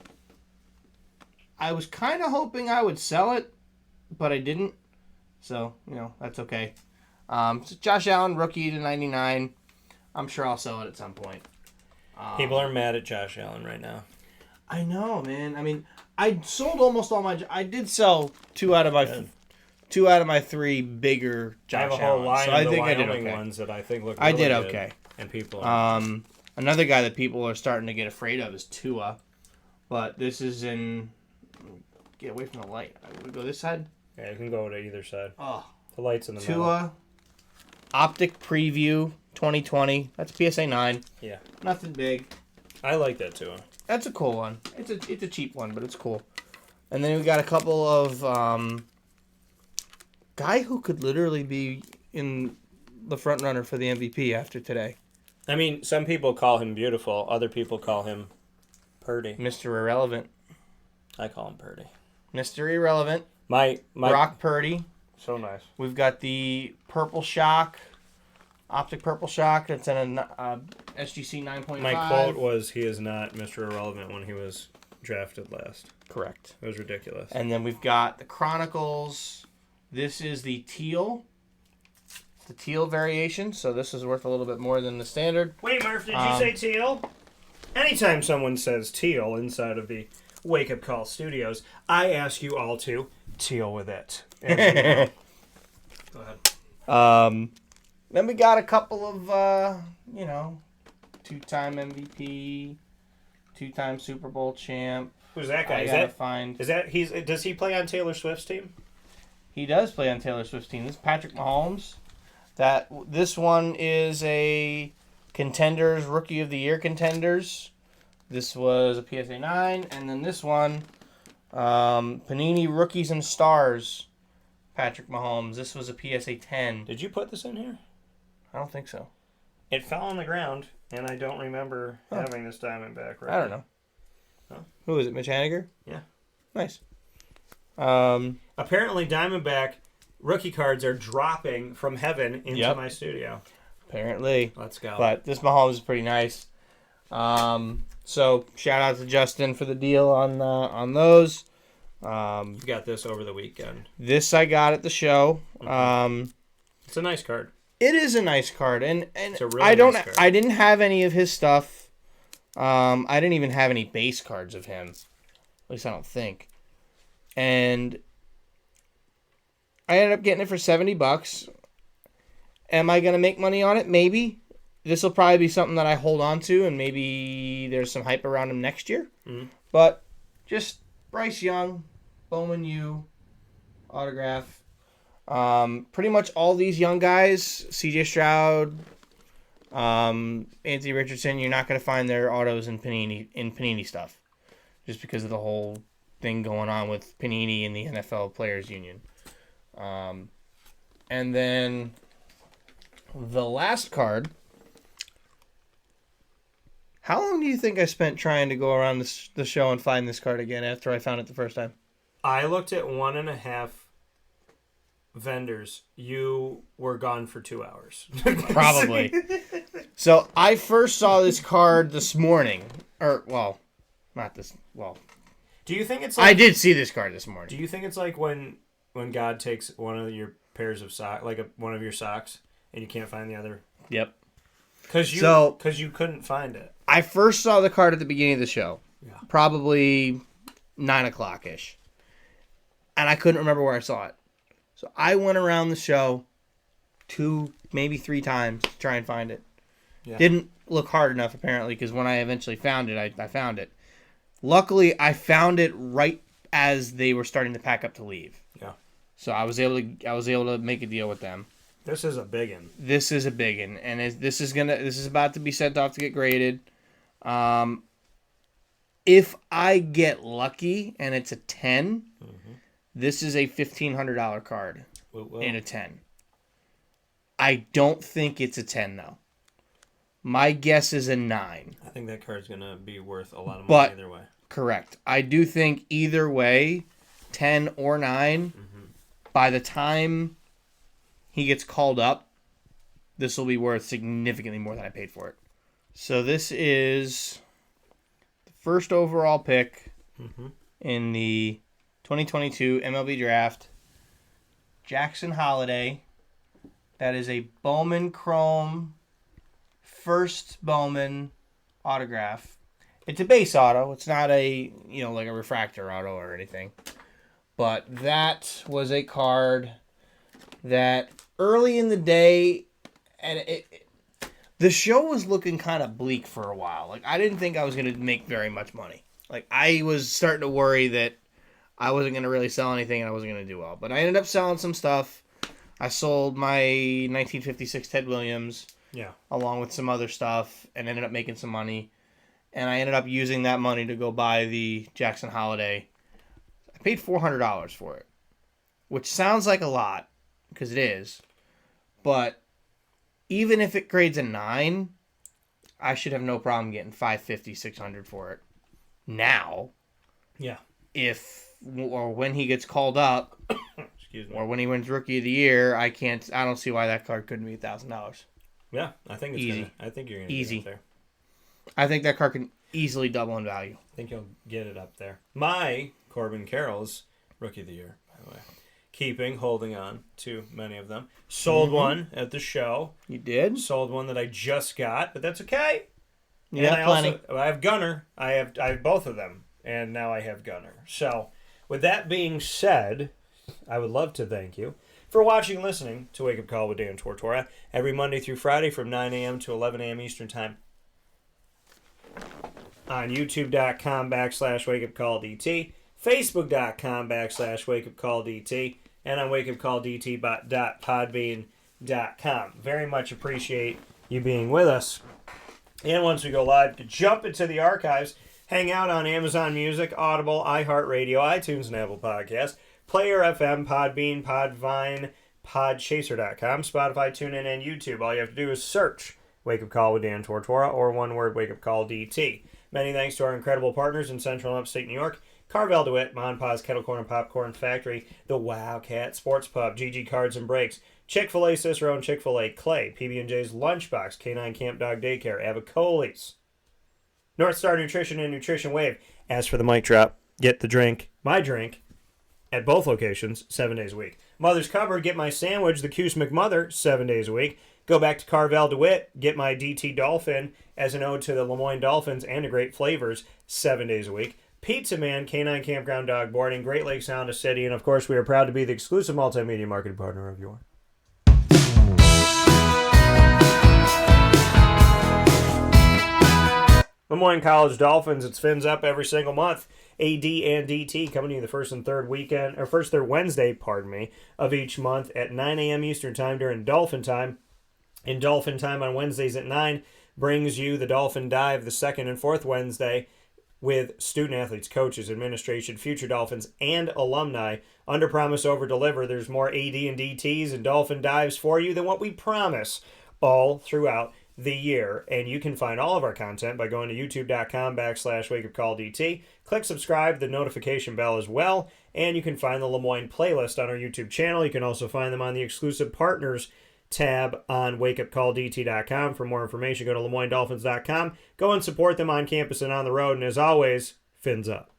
I was kind of hoping I would sell it, but I didn't. So, that's okay. So Josh Allen, rookie to 99. I'm sure I'll sell it at some point. People are mad at Josh Allen right now. I know, man. I mean, I sold almost all my. I did sell two out of my three bigger Josh Allen. I have a whole line so of the Wyoming ones that I think look really good. I did okay. And people another guy that people are starting to get afraid of is Tua. But this is in... Get away from the light. I would go this side. Yeah, you can go to either side. Oh. The light's in the middle. Tua, Optic Preview 2020. That's PSA 9. Yeah. Nothing big. I like that Tua. That's a cool one. It's a cheap one, but it's cool. And then we got a couple of guy who could literally be in the front runner for the MVP after today. I mean, some people call him beautiful. Other people call him Purdy. Mr. Irrelevant. I call him Purdy. Mr. Irrelevant. My Brock Purdy. So nice. We've got the Purple Shock. Optic Purple Shock. That's in a SGC 9.5. My quote was, he is not Mr. Irrelevant when he was drafted last. Correct. It was ridiculous. And then we've got the Chronicles. This is the teal. The teal variation, so this is worth a little bit more than the standard. Wait, Murph, did you say teal? Anytime someone says teal inside of the Wake Up Call studios, I ask you all to teal with it. Go ahead. Then we got a couple of, two-time MVP, two-time Super Bowl champ. Who's that guy? Does he play on Taylor Swift's team? He does play on Taylor Swift's team. This is Patrick Mahomes. This one is a Contenders, Rookie of the Year Contenders. This was a PSA 9. And then this one, Panini Rookies and Stars, Patrick Mahomes. This was a PSA 10. Did you put this in here? I don't think so. It fell on the ground, and I don't remember having this Diamondback right. I don't know. Huh? Who is it, Mitch Haniger? Yeah. Nice. Apparently, Diamondback rookie cards are dropping from heaven into my studio. Apparently. Let's go. But this Mahomes is pretty nice. So shout out to Justin for the deal on those. You got this over the weekend. This I got at the show. It's a nice card. It is a nice card, and it's a really nice card. I didn't have any of his stuff. I didn't even have any base cards of him. At least I don't think. And I ended up getting it for $70. Am I going to make money on it? Maybe. This will probably be something that I hold on to, and maybe there's some hype around him next year. Mm-hmm. But just Bryce Young, Bowman U, autograph. Pretty much all these young guys, CJ Stroud, Anthony Richardson, you're not going to find their autos in Panini stuff, just because of the whole thing going on with Panini and the NFL Players Union. And then the last card. How long do you think I spent trying to go around the show and find this card again after I found it the first time? I looked at 1.5 vendors. You were gone for 2 hours. Probably. So I first saw this card this morning. Not this. Well, do you think it's like... I did see this card this morning. Do you think it's like when God takes one of your pairs of socks, like one of your socks, and you can't find the other? Yep. Because you couldn't find it. I first saw the card at the beginning of the show. Yeah. Probably 9 o'clock-ish. And I couldn't remember where I saw it. So I went around the show 2, maybe 3 times to try and find it. Yeah. Didn't look hard enough, apparently, because when I eventually found it, I found it. Luckily, I found it right as they were starting to pack up to leave. Yeah. So I was able to make a deal with them. This is a biggin. This is a biggin, and this is about to be sent off to get graded. If I get lucky and it's a 10, this is a $1,500 card in a 10. I don't think it's a 10 though. My guess is a 9. I think that card's gonna be worth a lot of money either way. Correct. I do think either way, 10 or 9, by the time he gets called up, this will be worth significantly more than I paid for it. So this is the first overall pick in the 2022 MLB Draft. Jackson Holiday. That is a Bowman Chrome first Bowman autograph. It's a base auto. It's not a, like a refractor auto or anything. But that was a card that early in the day, and the show was looking kind of bleak for a while. Like, I didn't think I was going to make very much money. Like, I was starting to worry that I wasn't going to really sell anything and I wasn't going to do well. But I ended up selling some stuff. I sold my 1956 Ted Williams along with some other stuff and ended up making some money. And I ended up using that money to go buy the Jackson Holiday. I paid $400 for it, which sounds like a lot because it is. But even if it grades a 9, I should have no problem getting $550, $600 for it now. Yeah. Or when he gets called up, excuse me, or when he wins Rookie of the Year, I don't see why that card couldn't be $1,000. Yeah, I think it's easy. I think you're gonna easy get it up there. I think that card can easily double in value. I think you'll get it up there. My Corbin Carroll's Rookie of the Year, by the way. Holding on to many of them. Sold one at the show. You did? Sold one that I just got, but that's okay. Yeah, plenty. I have Gunner. I have both of them, and now I have Gunner. So, with that being said, I would love to thank you for watching and listening to Wake Up Call with Dan Tortora every Monday through Friday from 9 a.m. to 11 a.m. Eastern Time on youtube.com/wakeupcalldt, facebook.com/wakeupcalldt, and on wakeupcalldt.podbean.com. Very much appreciate you being with us. And once we go live, to jump into the archives, hang out on Amazon Music, Audible, iHeartRadio, iTunes, and Apple Podcasts, Player FM, Podbean, Podvine, Podchaser.com, Spotify, TuneIn, and YouTube. All you have to do is search Wake Up Call with Dan Tortora, or one word, Wake Up Call DT. Many thanks to our incredible partners in Central and Upstate New York, Carvel DeWitt, MON-FRI's Kettle Corn and Popcorn Factory, the Wildcat Sports Pub, GG Cards and Breaks, Chick-fil-A Cicero and Chick-fil-A Clay, PB&J's Lunchbox, Canine Camp Dog Daycare, Avicoli's, North Star Nutrition and Nutrition Wave. As for the mic drop, get the drink, my drink, at both locations, 7 days a week. Mother's Cupboard, get my sandwich, the Cuse McMother, 7 days a week. Go back to Carvel DeWitt, get my DT Dolphin as an ode to the Lemoyne Dolphins and to great flavors, 7 days a week. Pizza Man, Canine Campground Dog Boarding, Great Lakes Honda City, and of course we are proud to be the exclusive multimedia marketing partner of your Lemoyne College Dolphins. It's Fins Up every single month. AD and DT coming to you the first and third Wednesday, of each month at 9 a.m. Eastern Time during Dolphin Time. In Dolphin Time on Wednesdays at 9 brings you the Dolphin Dive the second and fourth Wednesday with student athletes, coaches, administration, future Dolphins, and alumni. Under promise, over deliver. There's more AD and DTs and Dolphin Dives for you than what we promise all throughout the year. And you can find all of our content by going to youtube.com/wakeupcalldt. Click subscribe, the notification bell as well, and you can find the Lemoyne playlist on our YouTube channel. You can also find them on the exclusive partners tab on wakeupcalldt.com. For more information, go to lemoynedolphins.com. Go and support them on campus and on the road. And as always, Fins Up.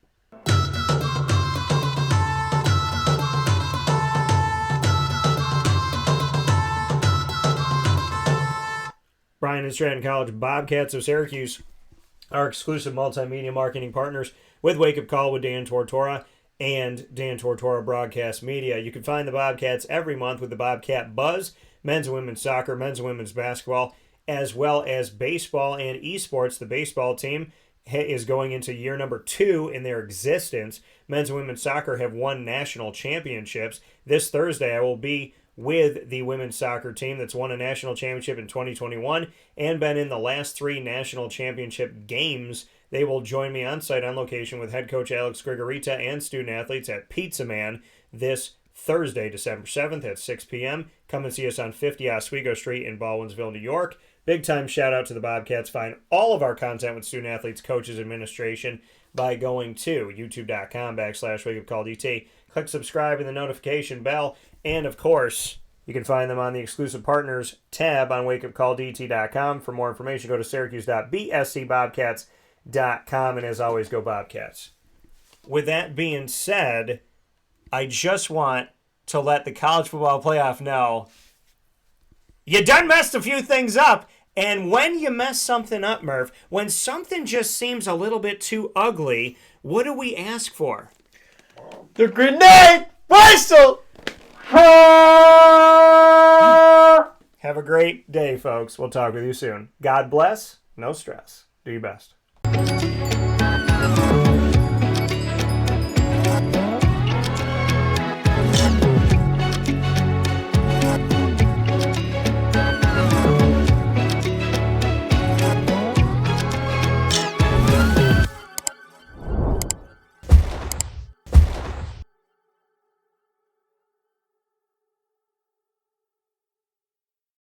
Bryan and Stratton College Bobcats of Syracuse, our exclusive multimedia marketing partners with Wake Up Call with Dan Tortora and Dan Tortora Broadcast Media. You can find the Bobcats every month with the Bobcat Buzz, men's and women's soccer, men's and women's basketball, as well as baseball and esports. The baseball team is going into year number 2 in their existence. Men's and women's soccer have won national championships. This Thursday, I will be with the women's soccer team that's won a national championship in 2021 and been in the last 3 national championship games. They will join me on site on location with head coach Alex Grigorita and student athletes at Pizza Man this Thursday, December 7th at 6 p.m. Come and see us on 50 Oswego Street in Baldwinsville, New York. Big time shout out to the Bobcats. Find all of our content with student athletes, coaches, administration by going to youtube.com/wakeupcalldt. Click subscribe and the notification bell. And of course, you can find them on the exclusive partners tab on wakeupcalldt.com. For more information, go to syracuse.bscbobcats.com. And as always, go Bobcats. With that being said, I just want to let the college football playoff know you done messed a few things up. And when you mess something up, Murph, when something just seems a little bit too ugly, what do we ask for? The grenade whistle! Have a great day, folks. We'll talk with you soon. God bless. No stress. Do your best.